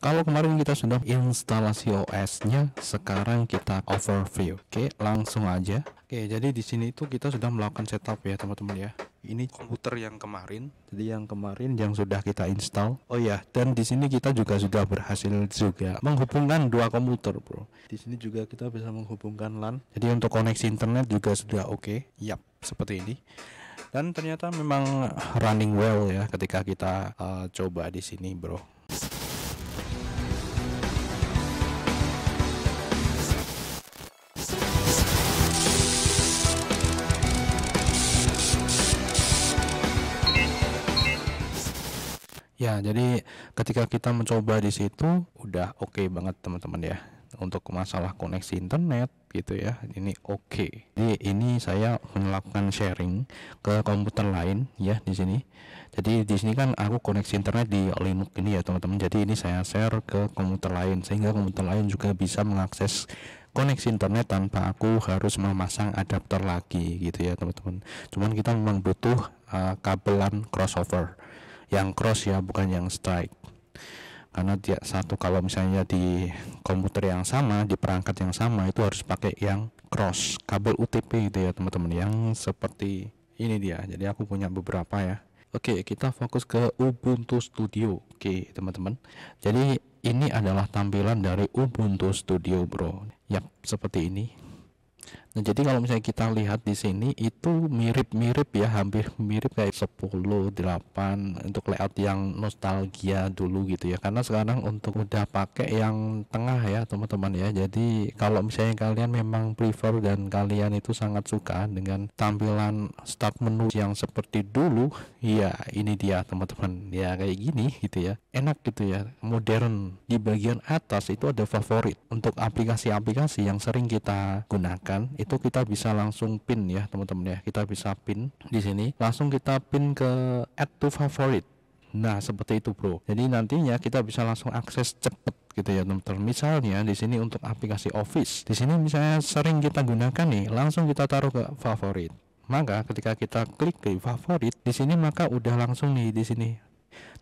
Kalau kemarin kita sudah instalasi OS-nya, sekarang kita overview. Oke, langsung aja. Oke, jadi di sini itu kita sudah melakukan setup ya teman-teman ya. Ini komputer yang kemarin, jadi yang kemarin yang sudah kita install. Oh ya, dan di sini kita juga sudah berhasil juga menghubungkan dua komputer, bro. Di sini juga kita bisa menghubungkan LAN. Jadi untuk koneksi internet juga sudah oke. Yap, seperti ini. Dan ternyata memang running well ya ketika kita coba di sini, bro. Ya, jadi ketika kita mencoba di situ udah oke banget teman-teman ya. Untuk masalah koneksi internet gitu ya, ini oke. Jadi ini saya melakukan sharing ke komputer lain ya di sini. Jadi di sini kan aku koneksi internet di Linux ini ya teman-teman. Jadi ini saya share ke komputer lain sehingga komputer lain juga bisa mengakses koneksi internet tanpa aku harus memasang adapter lagi gitu ya teman-teman. Cuman kita memang butuh kabelan crossover yang cross ya, bukan yang strike, karena dia satu kalau misalnya di komputer yang sama, di perangkat yang sama, itu harus pakai yang cross kabel UTP gitu ya teman-teman, yang seperti ini dia. Jadi aku punya beberapa ya. Oke, kita fokus ke Ubuntu Studio. Oke teman-teman, jadi ini adalah tampilan dari Ubuntu Studio, bro. Yap, seperti ini. Nah, jadi kalau misalnya kita lihat di sini itu mirip-mirip ya, hampir mirip kayak 10.8 untuk layout yang nostalgia dulu gitu ya. Karena sekarang untuk udah pakai yang tengah ya, teman-teman ya. Jadi kalau misalnya kalian memang prefer dan kalian itu sangat suka dengan tampilan start menu yang seperti dulu, ya ini dia teman-teman. Ya kayak gini gitu ya. Enak gitu ya, modern. Di bagian atas itu ada favorit untuk aplikasi-aplikasi yang sering kita gunakan. Itu kita bisa langsung pin ya teman-teman ya. Kita bisa pin di sini, langsung kita pin ke add to favorite. Nah seperti itu, bro. Jadi nantinya kita bisa langsung akses cepet gitu ya teman-teman. Misalnya di sini untuk aplikasi Office, di sini misalnya sering kita gunakan nih, langsung kita taruh ke favorit. Maka ketika kita klik ke favorit di sini, maka udah langsung nih di sini.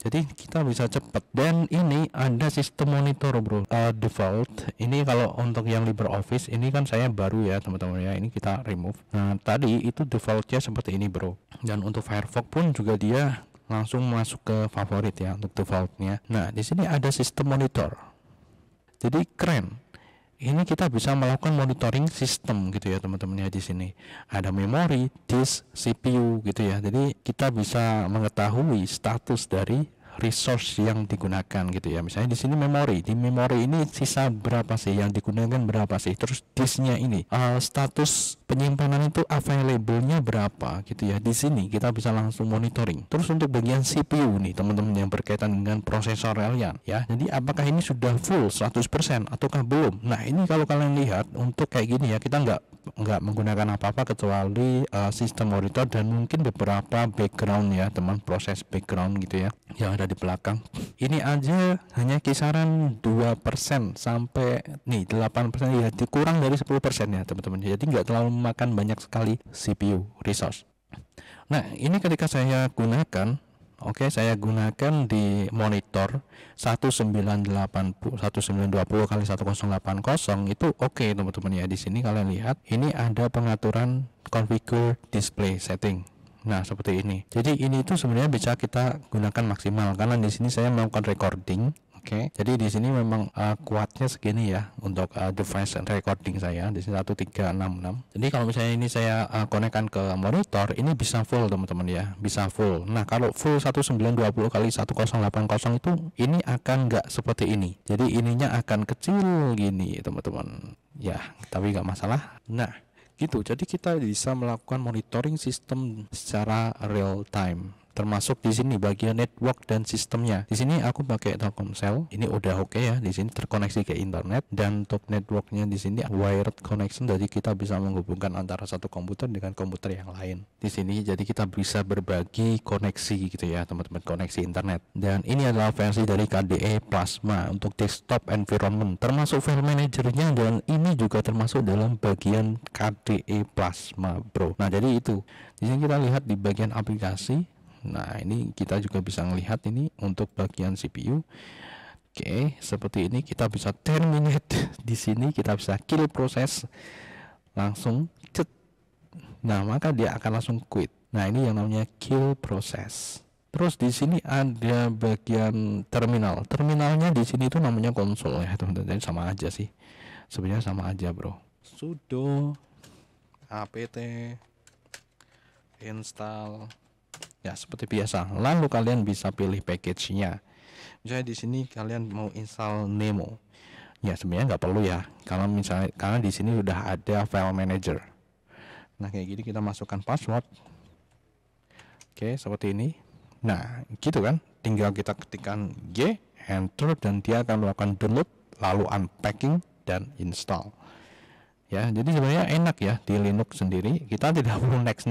Jadi kita bisa cepat. Dan ini ada sistem monitor, bro. Default ini kalau untuk yang LibreOffice ini kan saya baru ya teman-teman ya, ini kita remove. Nah tadi itu defaultnya seperti ini, bro. Dan untuk Firefox pun juga dia langsung masuk ke favorit ya untuk defaultnya. Nah di sini ada sistem monitor, jadi keren. Ini kita bisa melakukan monitoring sistem gitu ya teman-teman ya. Di sini ada memori, disk, CPU gitu ya. Jadi kita bisa mengetahui status dari resource yang digunakan gitu ya. Misalnya di sini memori, di memori ini sisa berapa sih, yang digunakan berapa sih, terus disknya ini status penyimpanan itu available-nya berapa gitu ya. Di sini kita bisa langsung monitoring. Terus untuk bagian CPU nih teman-teman yang berkaitan dengan prosesor kalian ya. Jadi apakah ini sudah full 100% ataukah belum? Nah ini kalau kalian lihat untuk kayak gini ya, kita nggak menggunakan apa-apa kecuali sistem monitor dan mungkin beberapa background ya teman, proses background gitu ya yang ada di belakang. Ini aja hanya kisaran 2% sampai nih 8% ya, dikurang dari 10% ya teman-teman. Jadi nggak terlalu memakan banyak sekali CPU resource. Nah ini ketika saya gunakan, saya gunakan di monitor 1920 kali 1080 itu teman-teman ya. Di sini kalian lihat ini ada pengaturan configure display setting. Nah seperti ini. Jadi ini itu sebenarnya bisa kita gunakan maksimal karena di sini saya melakukan recording. Jadi di sini memang kuatnya segini ya untuk device recording saya di sini 1366. Jadi kalau misalnya ini saya konekkan ke monitor, ini bisa full teman-teman ya, bisa full. Nah kalau full 1920 kali 1080 itu ini akan nggak seperti ini. Jadi ininya akan kecil gini teman-teman. Ya tapi nggak masalah. Nah gitu, jadi kita bisa melakukan monitoring sistem secara real time, termasuk di sini bagian network dan sistemnya. Di sini aku pakai Telkomsel, ini udah oke ya. Di sini terkoneksi ke internet dan untuk networknya di sini wired connection, jadi kita bisa menghubungkan antara satu komputer dengan komputer yang lain. Di sini jadi kita bisa berbagi koneksi gitu ya teman-teman, koneksi internet. Dan ini adalah versi dari KDE Plasma untuk desktop environment, termasuk file manajernya, dan ini juga termasuk dalam bagian KDE Plasma, bro. Nah jadi itu di sini kita lihat di bagian aplikasi. Nah ini kita juga bisa melihat ini untuk bagian CPU Oke, seperti ini kita bisa terminate di sini, kita bisa kill proses langsung cet. Nah, maka dia akan langsung quit. Nah, ini yang namanya kill proses. Terus di sini ada bagian terminal. Terminalnya di sini itu namanya konsol ya, teman-teman. Jadi sama aja sih. Sebenarnya sama aja, bro. Sudo apt install. Ya, seperti biasa. Lalu kalian bisa pilih package-nya. Misalnya di sini kalian mau install Nemo. Ya, sebenarnya nggak perlu ya. Kalau misalnya karena di sini udah ada file manager. Nah, kayak gini kita masukkan password. Oke, seperti ini. Nah, gitu kan. Tinggal kita ketikkan Y, enter, dan dia akan melakukan download, lalu unpacking dan install. Ya, jadi sebenarnya enak ya di Linux sendiri. Kita tidak perlu next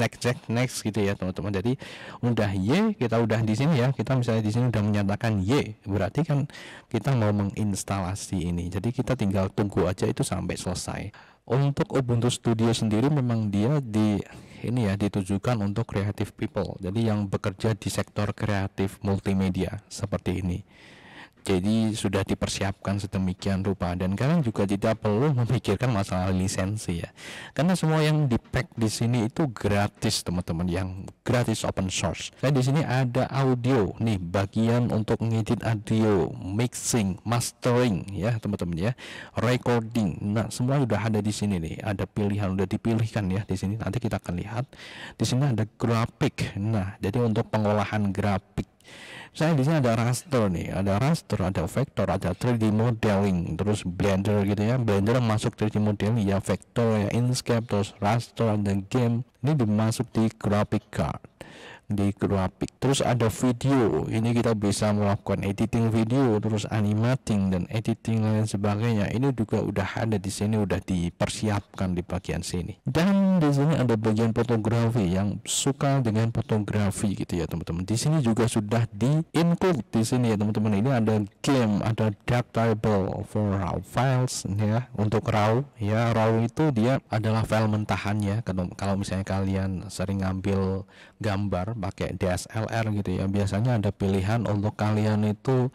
gitu ya, teman-teman. Jadi udah Y, kita udah di sini ya. Kita misalnya di sini udah menyatakan Y, berarti kan kita mau menginstalasi ini. Jadi kita tinggal tunggu aja itu sampai selesai. Untuk Ubuntu Studio sendiri memang dia ditujukan untuk creative people. Jadi yang bekerja di sektor kreatif multimedia seperti ini. Jadi sudah dipersiapkan sedemikian rupa, dan kalian juga tidak perlu memikirkan masalah lisensi ya, karena semua yang di pack di sini itu gratis, teman-teman, yang gratis open source. Dan di sini ada audio nih, bagian untuk ngedit audio, mixing, mastering ya teman-teman ya, recording. Nah, semua sudah ada di sini nih, ada pilihan udah dipilihkan ya di sini. Nanti kita akan lihat di sini ada grafik. Nah, jadi untuk pengolahan grafik. Saya di sini ada raster nih, ada vektor, ada 3D modeling, terus Blender gitu ya. Blender masuk 3D modeling ya, vektor ya, Inkscape, terus raster, ada game. Ini dimasuk di graphic card, di grafik. Terus ada video, ini kita bisa melakukan editing video, terus animating dan editing lain sebagainya. Ini juga udah ada di sini, udah dipersiapkan di bagian sini. Dan di sini ada bagian fotografi, yang suka dengan fotografi gitu ya teman-teman. Di sini juga sudah di-include di sini ya teman-teman. Ini ada game, ada Darktable for RAW files ya. Untuk RAW ya, RAW itu dia adalah file mentahannya. Kalau misalnya kalian sering ngambil gambar pakai DSLR gitu ya, biasanya ada pilihan untuk kalian itu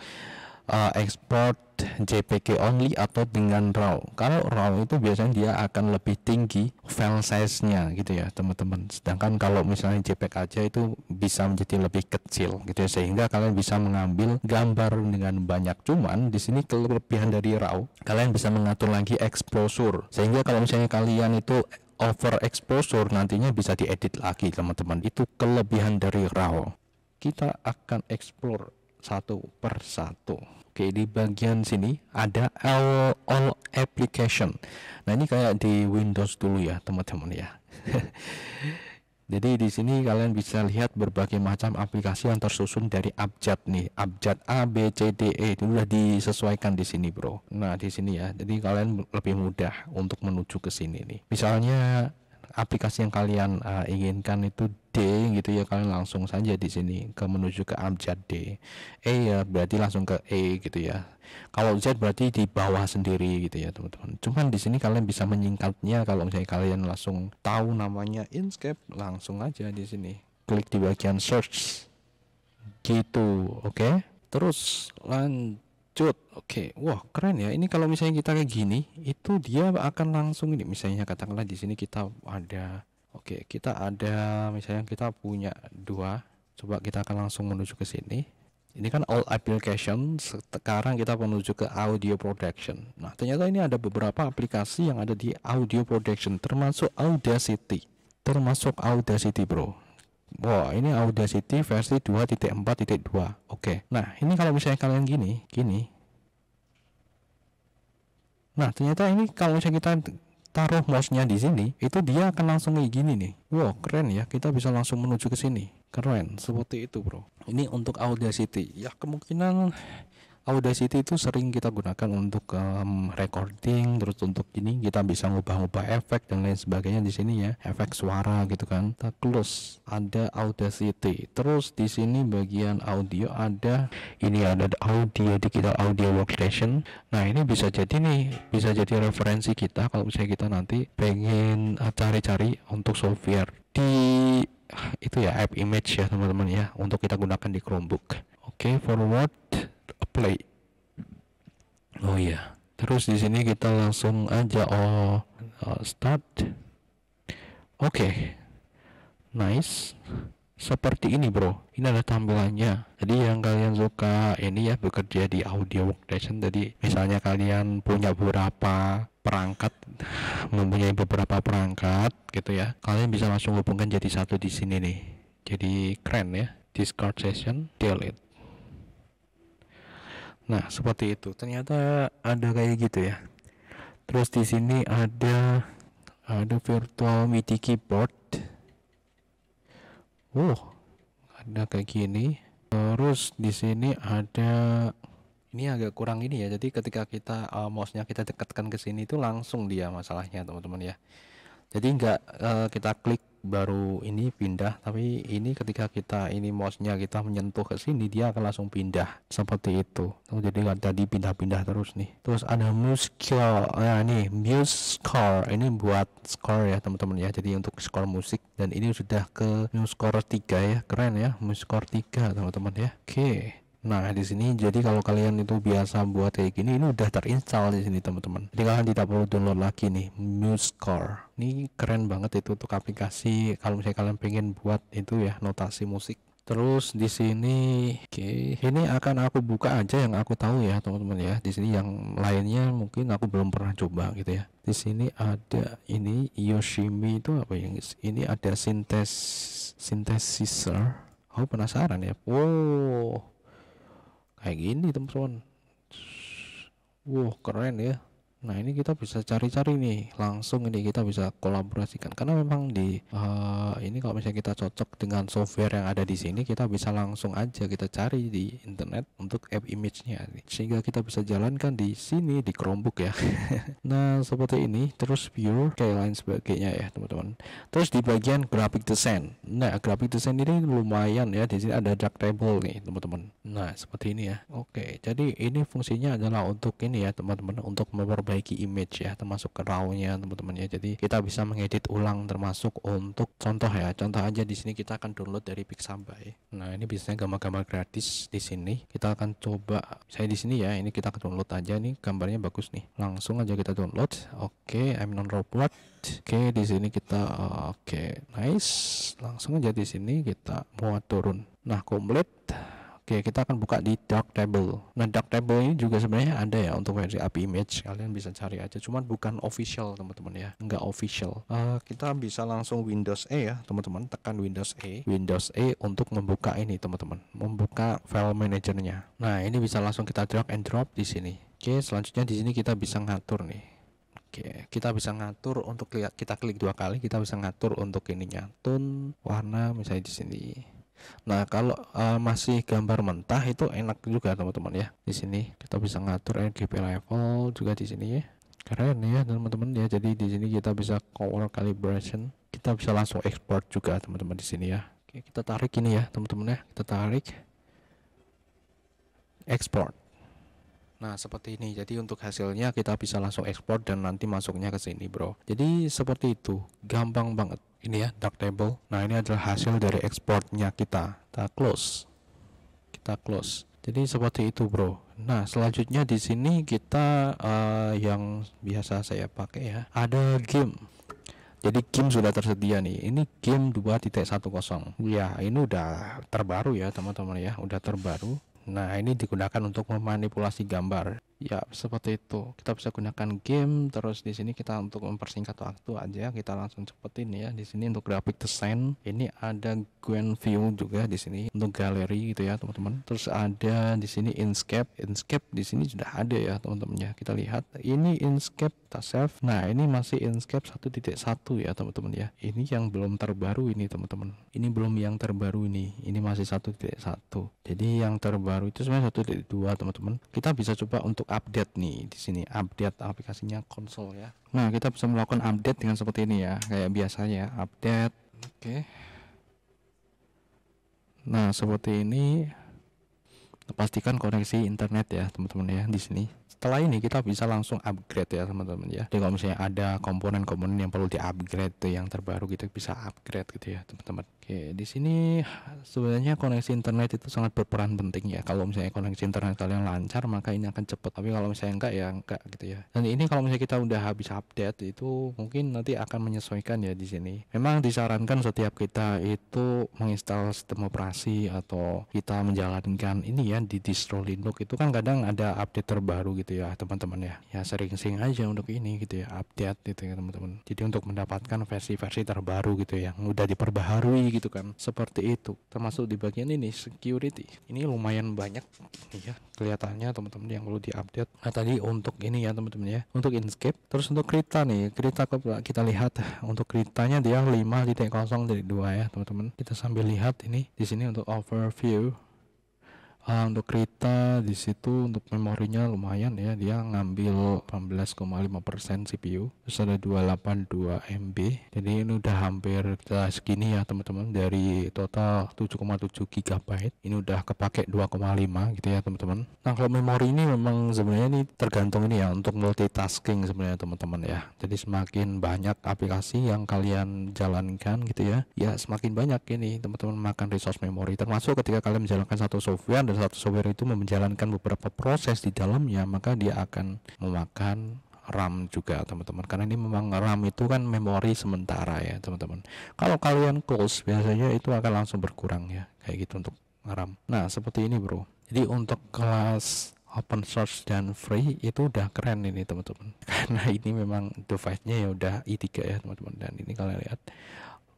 export JPG only atau dengan RAW. Kalau RAW itu biasanya dia akan lebih tinggi file size-nya gitu ya teman-teman. Sedangkan kalau misalnya JPEG aja itu bisa menjadi lebih kecil gitu ya, sehingga kalian bisa mengambil gambar dengan banyak. Cuman di sini kelebihan dari RAW, kalian bisa mengatur lagi exposure, sehingga kalau misalnya kalian itu over exposure nantinya bisa diedit lagi teman-teman. Itu kelebihan dari RAW. Kita akan explore satu per satu. Oke, di bagian sini ada all application. Nah, ini kayak di Windows dulu ya teman-teman ya. Jadi di sini kalian bisa lihat berbagai macam aplikasi yang tersusun dari abjad nih, abjad A, B, C, D, E itu sudah disesuaikan di sini, bro. Nah, di sini ya, jadi kalian lebih mudah untuk menuju ke sini nih. Misalnya aplikasi yang kalian inginkan itu D gitu ya, kalian langsung saja di sini ke menuju ke abjad D. E ya berarti langsung ke E gitu ya. Kalau Z berarti di bawah sendiri gitu ya teman-teman. Cuman di sini kalian bisa menyingkatnya. Kalau misalnya kalian langsung tahu namanya Inkscape, langsung aja di sini klik di bagian search gitu. Oke. Terus lanjut. Oke, wah keren ya. Ini kalau misalnya kita kayak gini, itu dia akan langsung ini. Misalnya katakanlah di sini kita ada, oke, kita ada, misalnya kita punya dua. Coba kita akan langsung menuju ke sini. Ini kan all application. Sekarang kita menuju ke audio production. Nah, ternyata ini ada beberapa aplikasi yang ada di audio production, termasuk Audacity. Bro. Wah, ini Audacity versi 2.4.2. Oke. Nah, ini kalau misalnya kalian gini. Nah, ternyata ini kalau misalnya kita taruh mouse-nya di sini, itu dia akan langsung kayak gini nih. Wow, keren ya. Kita bisa langsung menuju ke sini. Keren, seperti itu, bro. Ini untuk Audacity. Ya, kemungkinan Audacity itu sering kita gunakan untuk recording, terus untuk ini kita bisa ngubah-ngubah efek dan lain sebagainya di sini ya, efek suara gitu kan. Kita close, ada Audacity. Terus di sini bagian audio ada audio digital audio workstation. Nah, ini bisa jadi referensi kita kalau misalnya kita nanti pengen cari-cari untuk software di itu ya, app image ya teman-teman ya, untuk kita gunakan di Chromebook. Oke, forward, play. Oh iya, terus di sini kita langsung aja start. Oke, nice. Seperti ini bro, ini ada tampilannya. Jadi yang kalian suka ini ya, bekerja di audio workstation. Jadi misalnya kalian punya beberapa perangkat, mempunyai beberapa perangkat gitu ya, kalian bisa langsung hubungkan jadi satu di sini nih. Jadi keren ya. Discard session, delete. Nah seperti itu, ternyata ada kayak gitu ya. Terus di sini ada virtual MIDI keyboard. Ada kayak gini. Terus di sini ada, ini agak kurang ini ya. Jadi ketika kita mouse-nya kita dekatkan ke sini itu langsung dia masalahnya teman-teman ya. Jadi nggak kita klik baru ini pindah, tapi ini ketika kita ini mouse-nya kita menyentuh ke sini dia akan langsung pindah seperti itu. Jadi nggak tadi pindah-pindah terus nih. Terus ada musical, nah ini MuseScore, ini buat score ya teman-teman ya. Jadi untuk score musik, dan ini sudah ke MuseScore 3 ya, keren ya MuseScore 3 teman-teman ya. Oke. Nah di sini jadi kalau kalian itu biasa buat kayak gini, ini udah terinstall di sini teman-teman. Jadi kalian tidak perlu download lagi nih MuseScore. Ini keren banget itu untuk aplikasi kalau misalnya kalian pengen buat itu ya notasi musik. Terus di sini, oke, ini akan aku buka aja yang aku tahu ya teman-teman ya. Di sini yang lainnya mungkin aku belum pernah coba gitu ya. Di sini ada ini Yoshimi itu apa yang ini ada synthesizer. Aku penasaran ya. Wow, kayak gini teman-teman. Wow keren ya. Nah ini kita bisa cari-cari nih langsung, ini kita bisa kolaborasikan karena memang di ini kalau misalnya kita cocok dengan software yang ada di sini, kita bisa langsung aja kita cari di internet untuk app image-nya sehingga kita bisa jalankan di sini di Chromebook ya. Nah seperti ini. Terus view kayak lain sebagainya ya teman-teman. Terus di bagian graphic design, nah graphic design ini lumayan ya, di sini ada dark table nih teman-teman. Nah seperti ini ya. Oke, jadi ini fungsinya adalah untuk ini ya teman-teman, untuk memperbaiki image ya, termasuk ke raw-nya teman-teman ya. Jadi kita bisa mengedit ulang, termasuk untuk contoh ya. Contoh aja di sini kita akan download dari Pixabay. Nah ini biasanya gambar-gambar gratis di sini. Kita akan coba, saya di sini ya, ini kita download aja nih, gambarnya bagus nih. Langsung aja kita download. Oke, I'm non robot. Oke, di sini kita oke, nice. Langsung aja di sini kita muat turun. Nah, komplit. Oke, kita akan buka di Darktable. Nah, Darktable ini juga sebenarnya ada ya untuk versi API Image. Kalian bisa cari aja, cuman bukan official teman-teman ya, nggak official. Kita bisa langsung Windows E ya teman-teman, tekan Windows E untuk membuka ini teman-teman, membuka file manajernya. Nah, ini bisa langsung kita drag and drop di sini. Oke, selanjutnya di sini kita bisa ngatur nih. Oke, kita bisa ngatur untuk lihat, kita klik 2 kali, kita bisa ngatur untuk ininya, tone, warna misalnya di sini. Nah, kalau masih gambar mentah itu enak juga teman-teman ya. Di sini kita bisa ngatur RGB level juga di sini ya. Keren ya teman-teman ya. Jadi di sini kita bisa color calibration. Kita bisa langsung export juga teman-teman di sini ya. Oke, kita tarik ini ya teman-teman ya. Kita tarik export. Nah seperti ini. Jadi untuk hasilnya kita bisa langsung ekspor dan nanti masuknya ke sini bro. Jadi seperti itu, gampang banget. Ini ya Darktable. Nah ini adalah hasil dari ekspornya kita. Kita close. Jadi seperti itu bro. Nah selanjutnya di sini kita yang biasa saya pakai ya, ada game. Jadi game sudah tersedia nih. Ini game 2.10. Ya ini udah terbaru ya teman-teman ya, udah terbaru. Nah ini digunakan untuk memanipulasi gambar ya, seperti itu. Kita bisa gunakan game. Terus di sini kita untuk mempersingkat waktu aja, kita langsung cepetin ya. Di sini untuk graphic design ini ada Gwen View juga di sini untuk galeri gitu ya teman-teman. Terus ada di sini Inkscape di sini sudah ada ya teman-teman ya. Kita lihat ini Inkscape, kita save. Nah ini masih Inkscape 1.1 ya teman-teman ya. Ini yang belum terbaru ini teman-teman. Ini belum yang terbaru ini masih 1.1. Jadi yang terbaru itu sebenarnya 1.2 teman-teman. Kita bisa coba untuk update nih di sini, update aplikasinya konsol ya. Nah kita bisa melakukan update dengan seperti ini ya, kayak biasanya update. Oke. Nah seperti ini. Pastikan koneksi internet ya teman-teman ya di sini. Setelah ini kita bisa langsung upgrade ya teman-teman ya. Jadi kalau misalnya ada komponen-komponen yang perlu di-upgrade tuh yang terbaru, kita bisa upgrade gitu ya teman-teman. Oke, di sini sebenarnya koneksi internet itu sangat berperan penting ya. Kalau misalnya koneksi internet kalian lancar, maka ini akan cepat. Tapi kalau misalnya enggak ya enggak gitu ya. Dan ini kalau misalnya kita udah habis update itu mungkin nanti akan menyesuaikan ya di sini. Memang disarankan setiap kita itu menginstal sistem operasi atau kita menjalankan ini ya di distro Linux itu kan kadang ada update terbaru gitu ya teman-teman ya. Ya sering-sering aja untuk ini gitu ya, update gitu ya teman-teman. Jadi untuk mendapatkan versi-versi terbaru gitu ya, yang udah diperbaharui gitu kan, seperti itu. Termasuk di bagian ini security, ini lumayan banyak ya kelihatannya teman-teman yang perlu diupdate. Nah tadi untuk ini ya teman-teman ya, untuk Inkscape. Terus untuk Krita nih, Krita kita lihat untuk Kritanya dia 5.0.2 ya teman-teman. Kita sambil lihat ini di sini untuk overview. Untuk Krita di situ untuk memorinya lumayan ya, dia ngambil 18,5% CPU, terus ada 282 MB. Jadi ini udah hampir segini ya teman-teman, dari total 7,7 GB ini udah kepake 2,5 gitu ya teman-teman. Nah kalau memori ini memang sebenarnya ini tergantung ini ya untuk multitasking sebenarnya teman-teman ya. Jadi semakin banyak aplikasi yang kalian jalankan gitu ya, ya semakin banyak ini teman-teman makan resource memori. Termasuk ketika kalian menjalankan satu software dan satu software itu menjalankan beberapa proses di dalamnya, maka dia akan memakan RAM juga teman-teman, karena ini memang RAM itu kan memori sementara ya teman-teman. Kalau kalian close biasanya itu akan langsung berkurang ya kayak gitu untuk RAM. Nah seperti ini bro. Jadi untuk kelas open source dan free itu udah keren ini teman-teman, karena ini memang device-nya ya udah i3 ya teman-teman. Dan ini kalian lihat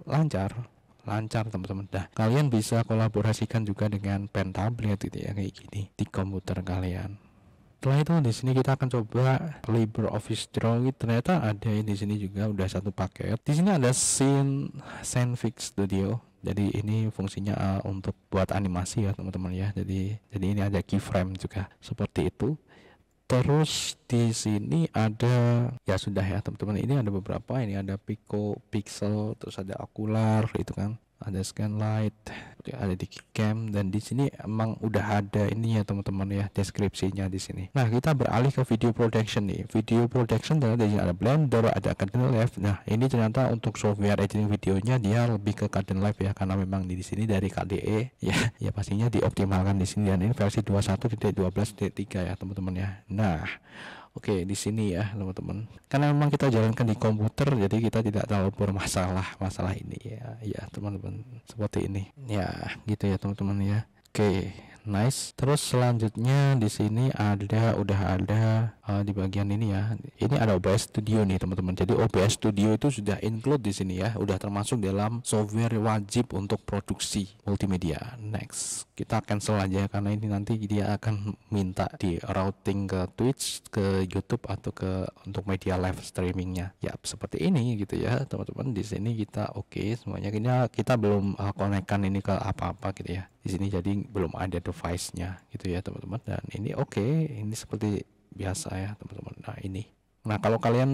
lancar teman-teman. Nah kalian bisa kolaborasikan juga dengan pen tablet gitu ya, kayak gini di komputer kalian. Setelah itu di sini kita akan coba LibreOffice Draw. Ternyata ada di sini juga udah satu paket. Di sini ada Scenefix Studio. Jadi ini fungsinya untuk buat animasi ya teman-teman ya. Jadi ini ada keyframe juga seperti itu. Terus di sini ada ya sudah ya teman-teman, ini ada beberapa, ini ada Pico Pixel, terus ada Ocular itu kan, ada Scanlight, ada Dicam, dan di sini emang udah ada ini ya teman-teman ya deskripsinya di sini. Nah kita beralih ke video production nih. Video production ternyata di sini ada Blender, ada Kdenlive. Nah ini ternyata untuk software editing videonya dia lebih ke Kdenlive ya, karena memang di sini dari KDE ya pastinya dioptimalkan di sini, dan ini versi 21.12.3 ya teman-teman ya. Nah oke di sini ya teman-teman, karena memang kita jalankan di komputer jadi kita tidak terlalu bermasalah ini ya teman-teman, seperti ini ya gitu ya teman-teman ya. Oke nice. Terus selanjutnya di sini udah ada di bagian ini ya, ini ada OBS Studio nih teman-teman. Jadi OBS Studio itu sudah include di sini ya, udah termasuk dalam software wajib untuk produksi multimedia. Next kita cancel aja karena ini nanti dia akan minta di routing ke Twitch, ke YouTube, atau untuk media live streamingnya ya seperti ini gitu ya teman-teman. Di sini kita oke semuanya, kita belum konekkan ini ke apa-apa gitu ya di sini, jadi belum ada device-nya gitu ya teman-teman. Dan ini oke, ini seperti biasa ya teman-teman. Nah kalau kalian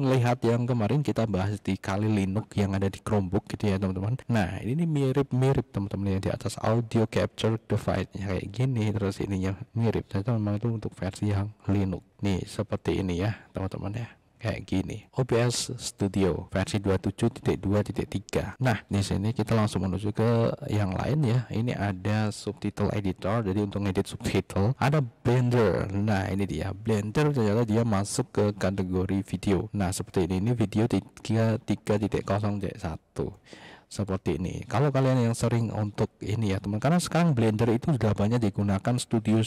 lihat yang kemarin kita bahas di Kali Linux yang ada di Chromebook gitu ya teman-teman. Nah ini mirip teman-teman, yang di atas audio capture device kayak gini, terus ininya mirip, ternyata memang itu untuk versi yang Linux nih seperti ini ya teman-teman ya, kayak gini. OBS Studio versi 27.2.3. Nah di sini kita langsung menuju ke yang lain ya. Ini ada subtitle editor, jadi untuk edit subtitle. Ada Blender. Nah ini dia Blender, ternyata dia masuk ke kategori video. Nah seperti ini video 3.0.1 seperti ini. Kalau kalian yang sering untuk ini ya teman, karena sekarang Blender itu sudah banyak digunakan studio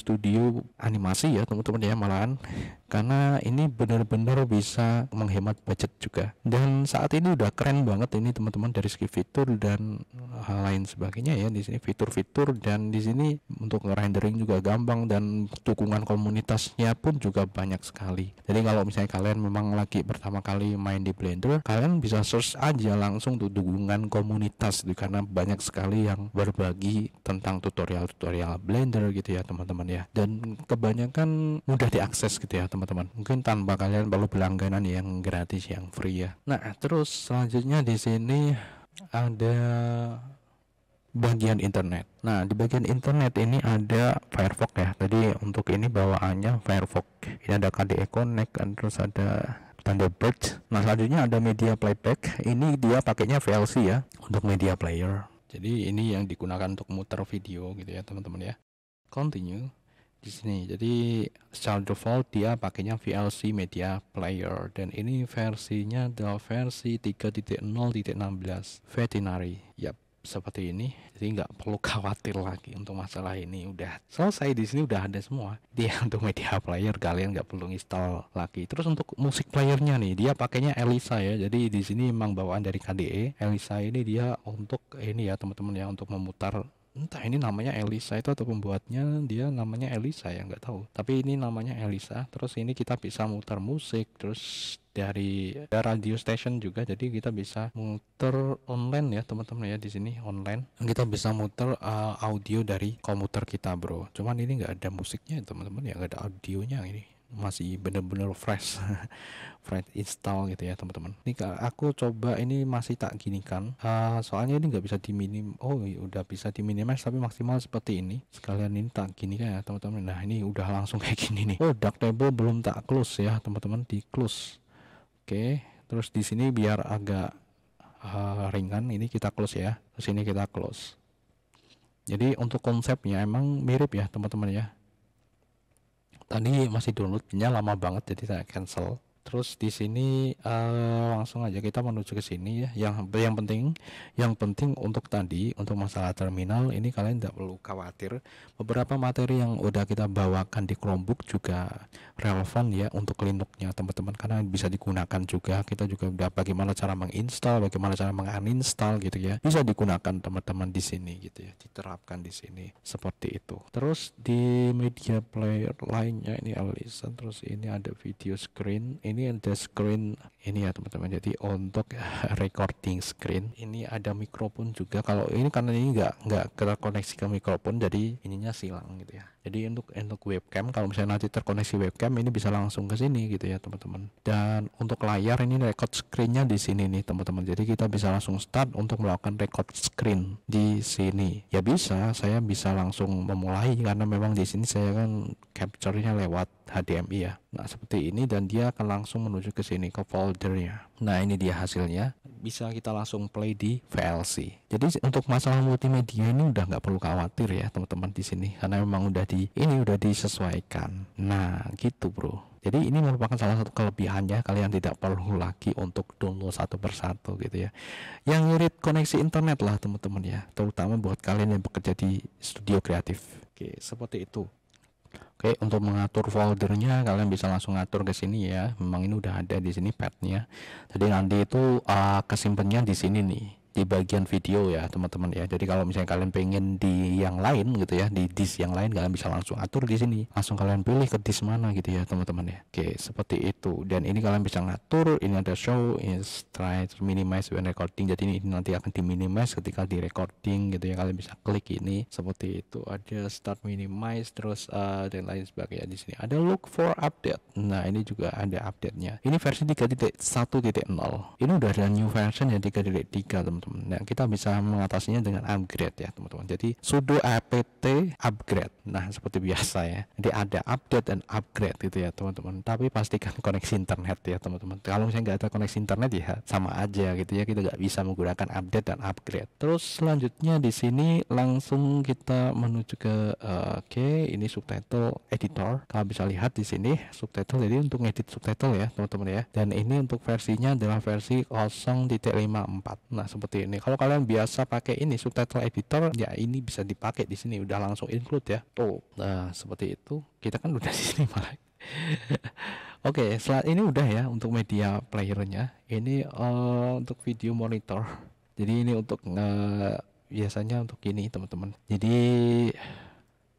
animasi ya teman-teman ya, malahan karena ini benar-benar bisa menghemat budget juga. Dan saat ini udah keren banget ini teman-teman dari segi fitur dan hal lain sebagainya ya. Di sini fitur-fitur, dan di sini untuk rendering juga gampang, dan dukungan komunitasnya pun juga banyak sekali. Jadi kalau misalnya kalian memang lagi pertama kali main di Blender, kalian bisa search aja langsung tuh dukungan komunitas itu, karena banyak sekali yang berbagi tentang tutorial Blender gitu ya teman-teman ya. Dan kebanyakan mudah diakses gitu ya teman-teman, mungkin tanpa kalian perlu berlangganan yang gratis, yang free ya. Nah terus selanjutnya di sini ada bagian internet. Nah, di bagian internet ini ada Firefox ya. Tadi untuk ini bawaannya Firefox. Ini ada KDE Connect, terus ada Thunderbird. Nah, selanjutnya ada media playback. Ini dia pakainya VLC ya untuk media player. Jadi ini yang digunakan untuk muter video gitu ya teman-teman ya. Continue di sini. Jadi secara default dia pakainya VLC media player dan ini versinya adalah versi 3.0.16 veterinary. Yap, seperti ini. Jadi nggak perlu khawatir lagi untuk masalah ini, udah selesai. Di sini udah ada semua dia untuk media player, kalian nggak perlu install lagi. Terus untuk musik playernya nih dia pakainya Elisa ya. Jadi di sini memang bawaan dari KDE. Elisa ini dia untuk ini ya teman-teman ya, untuk memutar, entah ini namanya Elisa itu atau pembuatnya dia namanya Elisa ya, nggak tahu, tapi ini namanya Elisa. Terus ini kita bisa muter musik, terus dari radio station juga, jadi kita bisa muter online ya teman-teman ya. Di sini online kita bisa muter audio dari komputer kita bro, cuman ini nggak ada musiknya teman-teman ya, nggak ada audionya, ini masih bener-bener fresh fresh install gitu ya teman-teman. Ini aku coba ini masih tak ginikan, soalnya ini nggak bisa diminim. Oh udah bisa diminimize tapi maksimal seperti ini. Sekalian ini tak gini kan ya teman-teman. Nah ini udah langsung kayak gini nih. Oh Darktable belum tak close ya teman-teman, di close. Oke, terus di sini biar agak ringan ini kita close ya. Terus ini kita close. Jadi untuk konsepnya emang mirip ya teman-teman ya. Tadi masih downloadnya lama banget jadi saya cancel. Terus di sini langsung aja kita menuju ke sini ya. Yang penting untuk tadi untuk masalah terminal ini kalian tidak perlu khawatir. Beberapa materi yang udah kita bawakan di Chromebook juga relevan ya untuk Linux-nya teman-teman, karena bisa digunakan juga. Kita juga udah bagaimana cara menginstall, bagaimana cara menguninstall gitu ya. Bisa digunakan teman-teman di sini gitu ya. Diterapkan di sini seperti itu. Terus di media player lainnya ini Elisa, terus ini ada video screen. Ini ada screen ini ya teman-teman, jadi untuk recording screen ini ada mikrofon juga. Kalau ini karena ini nggak terkoneksi ke mikrofon jadi ininya silang gitu ya. Jadi untuk webcam, kalau misalnya nanti terkoneksi webcam ini bisa langsung ke sini gitu ya teman-teman. Dan untuk layar ini record screennya di sini nih teman-teman, jadi kita bisa langsung start untuk melakukan record screen di sini ya. Saya bisa langsung memulai karena memang di sini saya kan capture-nya lewat HDMI ya. Nah seperti ini, dan dia akan langsung menuju ke sini ke foldernya. Nah ini dia hasilnya, bisa kita langsung play di VLC. Jadi untuk masalah multimedia ini udah nggak perlu khawatir ya teman-teman di sini, karena memang udah disesuaikan. Nah gitu bro. Jadi ini merupakan salah satu kelebihannya, kalian tidak perlu lagi untuk download satu persatu gitu ya. Yang irit koneksi internet lah teman-teman ya, terutama buat kalian yang bekerja di studio kreatif. Oke seperti itu. Oke, untuk mengatur foldernya kalian bisa langsung ngatur ke sini ya. Memang ini udah ada di sini padnya. Jadi nanti itu kesimpannya di sini nih, di bagian video ya teman-teman ya. Jadi kalau misalnya kalian pengen di yang lain gitu ya, di disk yang lain, kalian bisa langsung atur di sini. Langsung kalian pilih ke disk mana gitu ya teman-teman ya. Oke, seperti itu. Dan ini kalian bisa ngatur. Ini ada show, is try to minimize when recording. Jadi ini nanti akan diminimize ketika di recording gitu ya. Kalian bisa klik ini seperti itu. Ada start minimize, terus dan lain sebagainya. Di sini ada look for update. Nah ini juga ada update-nya. Ini versi 3.1.0. Ini udah ada new version ya 3.3 teman-teman. Nah kita bisa mengatasinya dengan upgrade ya teman-teman. Jadi sudo apt upgrade. Nah seperti biasa ya. Jadi ada update dan upgrade gitu ya teman-teman. Tapi pastikan koneksi internet ya teman-teman. Kalau misalnya nggak ada koneksi internet ya sama aja gitu ya. Kita nggak bisa menggunakan update dan upgrade. Terus selanjutnya di sini langsung kita menuju ke oke, ini subtitle editor. Kalian bisa lihat di sini subtitle. Jadi untuk ngedit subtitle ya teman-teman ya. Dan ini untuk versinya adalah versi 0.54. Nah seperti ini. Kalau kalian biasa pakai ini subtitle editor ya, ini bisa dipakai di sini, udah langsung include ya. Tuh. Nah, seperti itu. Kita kan udah di sini malah. Oke, setelah ini udah ya untuk media playernya. Ini untuk video monitor. Jadi ini untuk biasanya untuk ini teman-teman. Jadi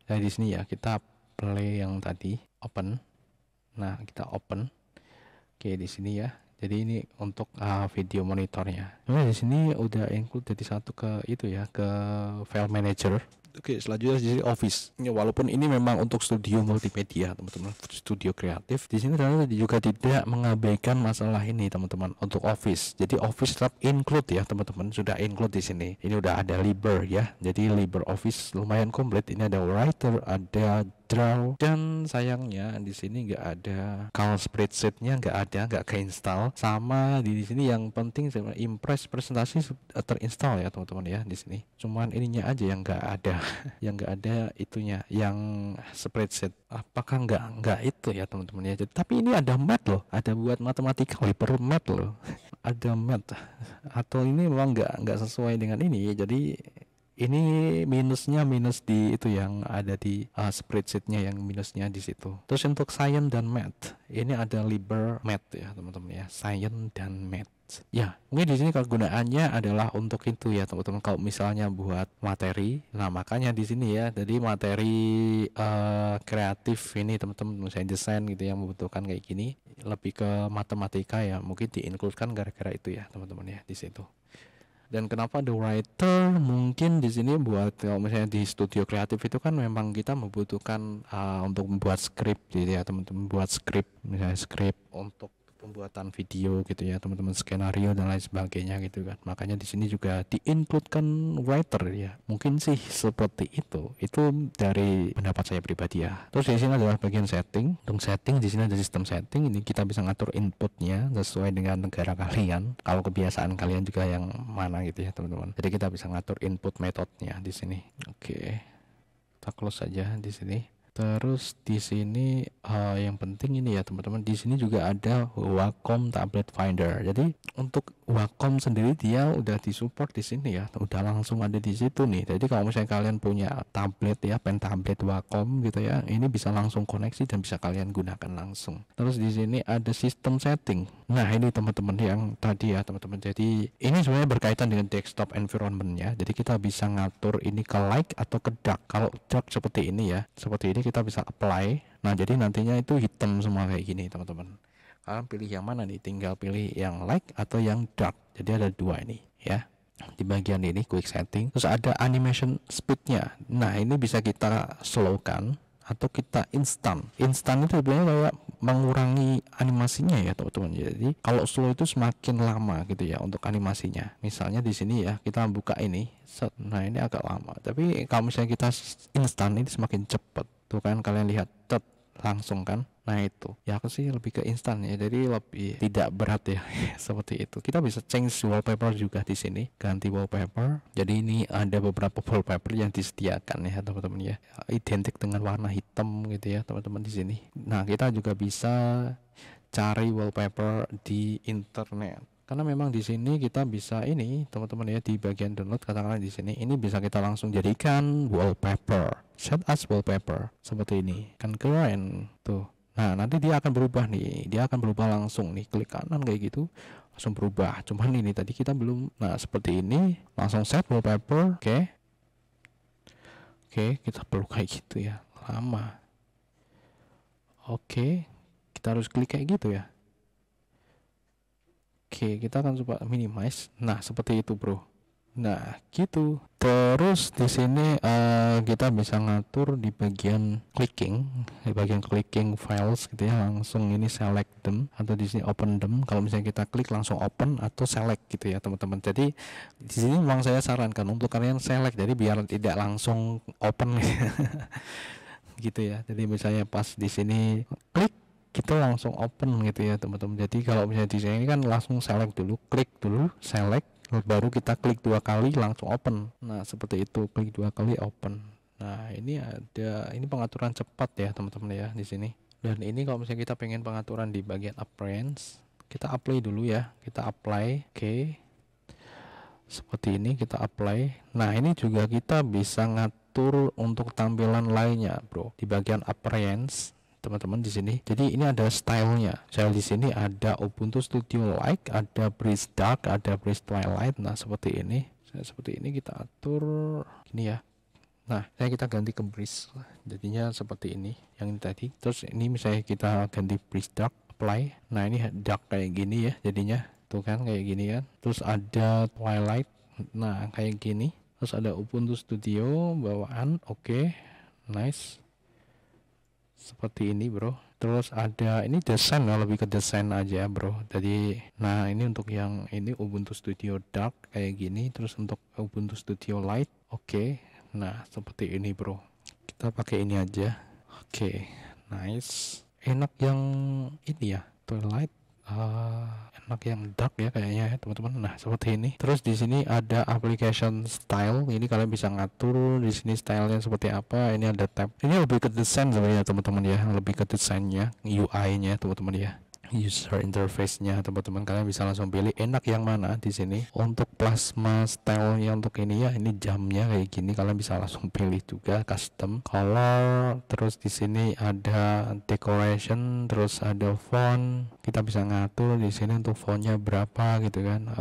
di sini ya kita play yang tadi open. Nah, kita open. Oke, di sini ya. Jadi ini untuk video monitornya. Nah di sini udah include jadi satu ke itu ya, ke file manager. Oke, selanjutnya di sini Office. Ya, walaupun ini memang untuk studio multimedia, teman-teman, studio kreatif, di sini ternyata juga tidak mengabaikan masalah ini, teman-teman, untuk Office. Jadi Office tetap include ya, teman-teman, sudah include di sini. Ini udah ada Libre ya. Jadi LibreOffice lumayan komplit. Ini ada Writer, ada Draw, dan sayangnya di sini nggak ada Cal spreadsheetnya, nggak keinstall. Sama di sini yang penting sama Impress presentasi terinstall ya, teman-teman ya, di sini. Cuman ininya aja yang nggak ada, yang nggak ada itunya, yang spreadsheet. Apakah nggak itu ya, teman-teman ya. Tapi ini ada math loh, ada buat matematika, per math loh, ada math. Atau ini memang nggak sesuai dengan ini, jadi ini minus di itu yang ada di spreadsheetnya, yang minusnya di situ. Terus untuk science dan math, ini ada Libre Math ya, teman-teman ya, science dan math. Ya, mungkin di sini kegunaannya adalah untuk itu ya, teman-teman. Kalau misalnya buat materi, nah makanya di sini ya, jadi materi kreatif ini, teman-teman, misalnya desain gitu yang membutuhkan kayak gini, lebih ke matematika ya, mungkin di-include-kan gara-gara itu ya, teman-teman ya, di situ. Dan kenapa The Writer, mungkin di sini buat kalau misalnya di studio kreatif itu kan memang kita membutuhkan untuk membuat skrip gitu ya, teman-teman, buat skrip, misalnya skrip untuk pembuatan video gitu ya, teman-teman, skenario dan lain sebagainya gitu kan. Makanya di sini juga di-includekan Writer ya. Mungkin sih seperti itu. Itu dari pendapat saya pribadi ya. Terus di sini adalah bagian setting. Untuk setting di sini ada sistem setting. Ini kita bisa ngatur inputnya sesuai dengan negara kalian. Kalau kebiasaan kalian juga yang mana gitu ya, teman-teman. Jadi kita bisa ngatur input metodenya di sini. Oke. Kita close saja di sini. Terus di sini yang penting ini ya, teman-teman, di sini juga ada Wacom Tablet Finder. Jadi untuk Wacom sendiri dia udah disupport di sini ya, udah langsung ada di situ nih. Jadi kalau misalnya kalian punya tablet ya, pen tablet Wacom gitu ya, ini bisa langsung koneksi dan bisa kalian gunakan langsung. Terus di sini ada sistem setting. Nah ini teman-teman yang tadi ya, teman-teman. Jadi ini sebenarnya berkaitan dengan desktop environment-nya. Jadi kita bisa ngatur ini ke light atau ke dark. Kalau dark seperti ini ya, seperti ini kita bisa apply. Nah jadi nantinya itu hitam semua kayak gini, teman-teman. Kalian pilih yang mana nih, tinggal pilih yang light atau yang dark. Jadi ada dua ini ya, di bagian ini quick setting. Terus ada animation speednya. Nah ini bisa kita slowkan atau kita instan itu sebenarnya kayak mengurangi animasinya ya, teman-teman. Jadi kalau slow itu semakin lama gitu ya untuk animasinya. Misalnya di sini ya, kita buka ini set. Nah ini agak lama, tapi kalau misalnya kita instan ini semakin cepat. Tuh kan kalian lihat, tet, langsung kan. Nah itu ya, aku sih lebih ke instan ya, jadi lebih tidak berat ya. Seperti itu. Kita bisa change wallpaper juga di sini, ganti wallpaper. Jadi ini ada beberapa wallpaper yang disediakan ya, teman-teman ya, identik dengan warna hitam gitu ya, teman-teman, di sini. Nah kita juga bisa cari wallpaper di internet, karena memang di sini kita bisa ini, teman-teman ya, di bagian download katakanlah di sini, ini bisa kita langsung jadikan wallpaper, set as wallpaper seperti ini, kan keren tuh. Nah nanti dia akan berubah nih, dia akan berubah langsung nih, klik kanan kayak gitu langsung berubah. Cuman ini tadi kita belum. Nah seperti ini langsung set wallpaper. Oke, kita perlu kayak gitu ya, lama. Oke, kita harus klik kayak gitu ya. Oke, kita akan coba minimize. Nah seperti itu bro. Nah gitu. Terus di sini kita bisa ngatur di bagian clicking, di bagian clicking files gitu ya, langsung ini select them atau di sini open them. Kalau misalnya kita klik langsung open atau select gitu ya, teman-teman. Jadi di sini memang saya sarankan untuk kalian select, jadi biar tidak langsung open gitu ya. Jadi misalnya pas di sini klik, kita langsung open gitu ya, teman-teman. Jadi kalau misalnya di sini kan langsung select dulu, klik dulu, select, baru kita klik 2 kali langsung open. Nah seperti itu, klik 2 kali open. Nah ini ada, ini pengaturan cepat ya, teman-teman ya, di sini. Dan ini kalau misalnya kita pengen pengaturan di bagian appearance, kita apply dulu ya, kita apply. Oke, seperti ini kita apply. Nah ini juga kita bisa ngatur untuk tampilan lainnya bro, di bagian appearance, teman-teman, di sini. Jadi ini ada stylenya. Style di sini ada Ubuntu Studio Light, ada Breeze Dark, ada Breeze Twilight. Nah seperti ini. Seperti ini kita atur gini ya. Nah saya kita ganti ke Breeze, jadinya seperti ini yang ini tadi. Terus ini misalnya kita ganti Breeze Dark, apply. Nah ini dark kayak gini ya jadinya, tuh kan kayak gini kan. Terus ada Twilight, nah kayak gini. Terus ada Ubuntu Studio bawaan, oke, nice. Seperti ini bro. Terus ada ini desain ya, lebih ke desain aja bro. Jadi nah ini untuk yang ini Ubuntu Studio Dark kayak gini. Terus untuk Ubuntu Studio Light, oke. Nah seperti ini bro, kita pakai ini aja. Oke, nice. Enak yang ini ya, Twilight. Enak yang dark ya kayaknya ya teman-teman. Nah seperti ini. Terus di sini ada application style. Ini kalian bisa ngatur di sini stylenya seperti apa. Ini ada tab. Ini lebih ke desain sebenarnya teman-teman ya. Lebih ke desainnya, UI-nya teman-teman ya. User interface-nya teman-teman, kalian bisa langsung pilih enak yang mana di sini. Untuk plasma style-nya untuk ini ya, ini jamnya kayak gini, kalian bisa langsung pilih juga custom color. Terus di sini ada decoration, terus ada font. Kita bisa ngatur di sini untuk fontnya berapa gitu kan.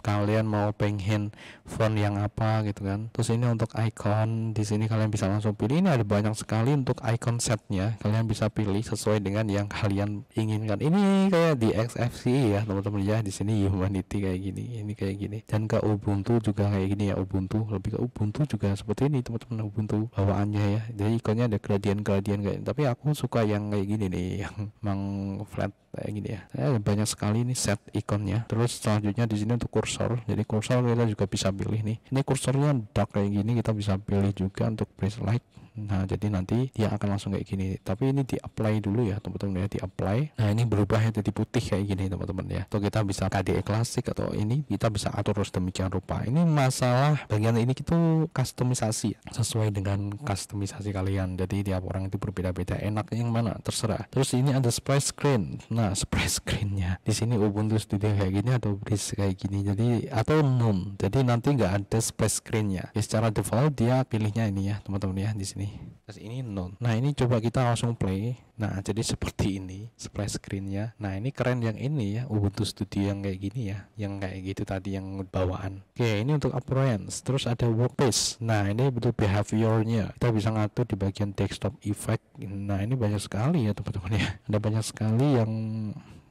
Kalian mau pengen font yang apa gitu kan. Terus ini untuk icon, di sini kalian bisa langsung pilih. Ini ada banyak sekali untuk icon setnya, kalian bisa pilih sesuai dengan yang kalian inginkan. Ini kayak di XFCE ya teman-teman ya. Di sini Humanity kayak gini, ini kayak gini. Dan ke Ubuntu juga kayak gini ya. Ubuntu lebih ke Ubuntu juga seperti ini teman-teman. Ubuntu bawaannya ya. Jadi ikonnya ada gradient kayak. Tapi aku suka yang kayak gini nih, yang memang flat kayak gini ya. Ada banyak sekali nih set ikonnya. Terus selanjutnya di sini untuk kursor. Jadi kursor kita juga bisa pilih nih. Ini kursornya dark kayak gini, kita bisa pilih juga untuk press light. Nah jadi nanti dia akan langsung kayak gini. Tapi ini di apply dulu ya teman-teman ya, di apply. Nah ini berubah jadi putih kayak gini teman-teman ya. Atau kita bisa KDE klasik, atau ini kita bisa atur sedemikian rupa. Ini masalah bagian ini itu customisasi sesuai dengan customisasi kalian. Jadi tiap orang itu berbeda-beda, enaknya yang mana terserah. Terus ini ada splash screen. Nah splash screennya di sini Ubuntu Studio kayak gini atau Breeze kayak gini. Jadi atau none. Jadi nanti nggak ada splash screennya. Ya, secara default dia pilihnya ini ya teman-teman ya di sini. Terus ini none. Nah ini coba kita langsung play. Nah jadi seperti ini splash screennya. Nah ini keren yang ini ya, Ubuntu Studio yang kayak gini ya, yang kayak gitu tadi yang bawaan. Oke, ini untuk appearance. Terus ada workspace. Nah ini betul behaviornya, kita bisa ngatur di bagian desktop effect. Nah ini banyak sekali ya teman-teman ya. Ada banyak sekali yang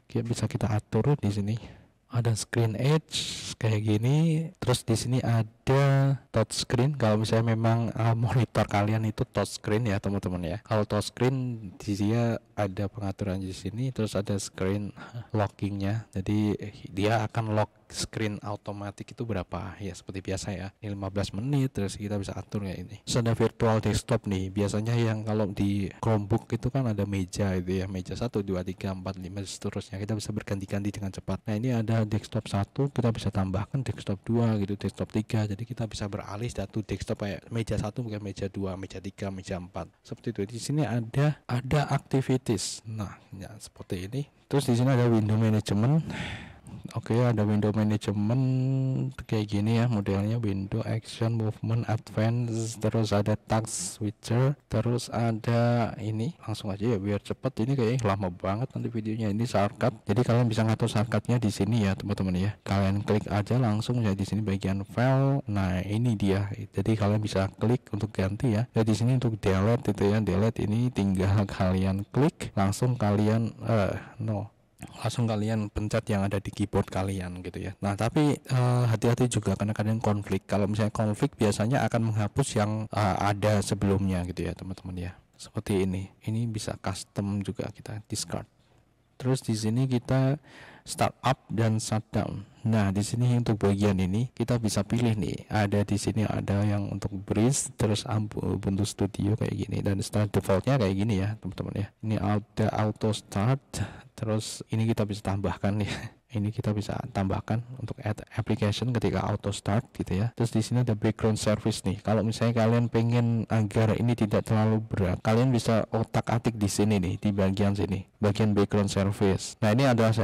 bisa kita atur di sini. Ada screen edge kayak gini. Terus di sini ada touch screen. Kalau misalnya memang monitor kalian itu touch screen ya teman-teman ya. Kalau touch screen dia ada pengaturan di sini. Terus ada screen lockingnya. Jadi dia akan lock screen automatic itu berapa ya, seperti biasa ya. Ini 15 menit. Terus kita bisa atur ya ini. Terus ada virtual desktop nih. Biasanya yang kalau di Chromebook itu kan ada meja itu ya. Meja 1, 2, 3, 4, 5 seterusnya. Kita bisa berganti-ganti dengan cepat. Nah ini ada desktop 1, kita bisa tambahkan desktop 2 gitu, desktop 3. Jadi kita bisa beralih satu desktop kayak meja 1 bukan meja 2, meja 3, meja 4. Seperti itu. Di sini ada activities. Nah, ya seperti ini. Terus di sini ada window management. Oke, ada window management kayak gini ya modelnya, window action, movement, advance, terus ada task switcher, terus ada ini langsung aja ya biar cepet. Ini kayaknya lama banget nanti videonya. Ini shortcut, jadi kalian bisa ngatur shortcutnya di sini ya teman-teman ya. Kalian klik aja langsung ya di sini bagian file. Nah ini dia, jadi kalian bisa klik untuk ganti ya. Jadi di sini untuk delete itu ya, delete ini tinggal kalian klik langsung kalian langsung kalian pencet yang ada di keyboard kalian gitu ya. Nah tapi hati-hati juga karena kadang konflik. Kalau misalnya konflik biasanya akan menghapus yang ada sebelumnya gitu ya teman-teman ya. Seperti ini bisa custom juga, kita discard. Terus di sini kita start up dan shutdown. Nah di sini untuk bagian ini kita bisa pilih nih. Ada di sini ada yang untuk Breeze, terus Ubuntu Studio kayak gini, dan start defaultnya kayak gini ya teman-teman ya. Ini ada auto start. Terus ini kita bisa tambahkan ya. Ini kita bisa tambahkan untuk add application ketika auto start gitu ya. Terus di sini ada background service nih. Kalau misalnya kalian pengen agar ini tidak terlalu berat, kalian bisa otak-atik di sini nih, di bagian sini, bagian background service. Nah ini adalah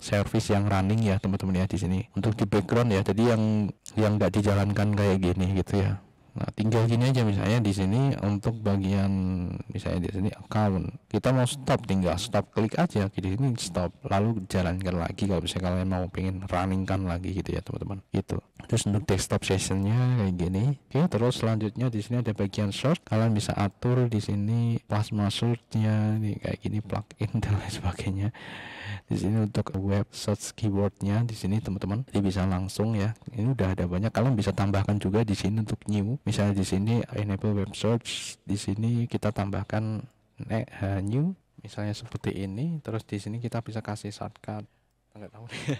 service yang running ya teman-teman ya di sini untuk di background ya. Jadi yang nggak dijalankan kayak gini gitu ya. Nah, tinggal gini aja, misalnya di sini untuk bagian misalnya di sini account, kita mau stop, tinggal stop, klik aja di sini stop, lalu jalankan lagi kalau misalnya kalian mau pengen runningkan lagi gitu ya teman-teman. Gitu. Terus untuk desktop sessionnya kayak gini. Oke, terus selanjutnya di sini ada bagian search, kalian bisa atur di sini plasma search-nya nih kayak gini, plugin dan lain sebagainya. Di sini untuk web search keywordnya di sini teman-teman, jadi bisa langsung ya. Ini udah ada banyak, kalian bisa tambahkan juga di sini untuk new. Misalnya di sini enable web search, di sini kita tambahkan new, misalnya seperti ini. Terus di sini kita bisa kasih shortcut. Nggak tahu nih.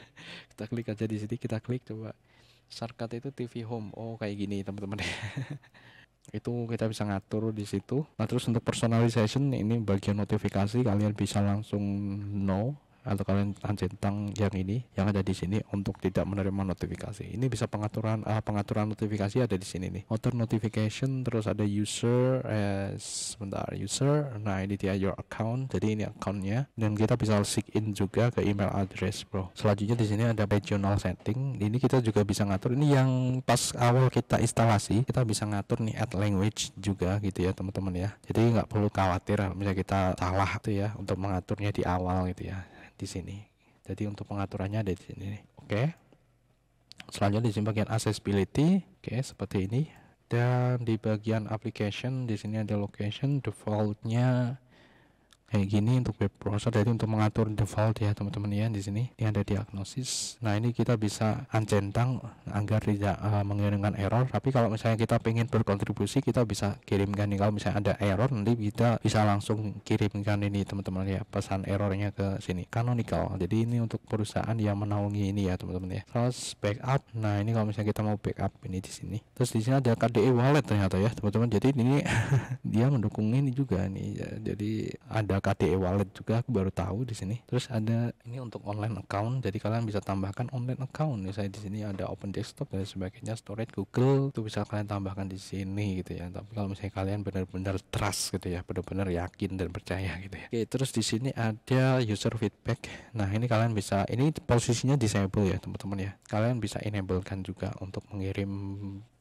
Kita klik aja di sini, kita klik coba. Shortcut itu TV home. Oh kayak gini teman-teman. Itu kita bisa ngatur di situ. Nah terus untuk personalization ini bagian notifikasi, kalian bisa langsung no atau kalian centang yang ini yang ada di sini untuk tidak menerima notifikasi. Ini bisa pengaturan notifikasi ada di sini nih. Auto notification, terus ada user sebentar user. Nah ini dia your account. Jadi ini accountnya dan kita bisa sign in juga ke email address bro. Selanjutnya di sini ada regional setting. Ini kita juga bisa ngatur. Ini yang pas awal kita instalasi kita bisa ngatur nih add language juga gitu ya teman-teman ya. Jadi nggak perlu khawatir misalnya kita salah tuh ya untuk mengaturnya di awal gitu ya. Di sini. Jadi untuk pengaturannya ada di sini. Oke. Selanjutnya di sini bagian accessibility. Oke, seperti ini. Dan di bagian application di sini ada location, defaultnya kayak gini untuk web browser. Jadi untuk mengatur default ya teman-teman ya di sini. Ini ada diagnosis. Nah ini kita bisa uncentang agar tidak mengirimkan error. Tapi kalau misalnya kita pengen berkontribusi, kita bisa kirimkan nih. Kalau misalnya ada error, nanti kita bisa langsung kirimkan ini teman-teman ya, pesan errornya ke sini. Canonical. Jadi ini untuk perusahaan yang menaungi ini ya teman-teman ya. Terus backup. Nah ini kalau misalnya kita mau backup ini di sini. Terus di sini ada KDE wallet ternyata ya teman-teman. Jadi ini dia mendukung ini juga nih ya. Jadi ada KDE wallet juga, aku baru tahu di sini. Terus ada ini untuk online account, jadi kalian bisa tambahkan online account. Misalnya di sini ada open desktop dan sebagainya, storage Google itu bisa kalian tambahkan di sini gitu ya. Tapi kalau misalnya kalian benar-benar trust gitu ya, benar-benar yakin dan percaya gitu ya. Oke, terus di sini ada user feedback. Nah ini kalian bisa, ini posisinya disable ya teman-teman ya. Kalian bisa enablekan juga untuk mengirim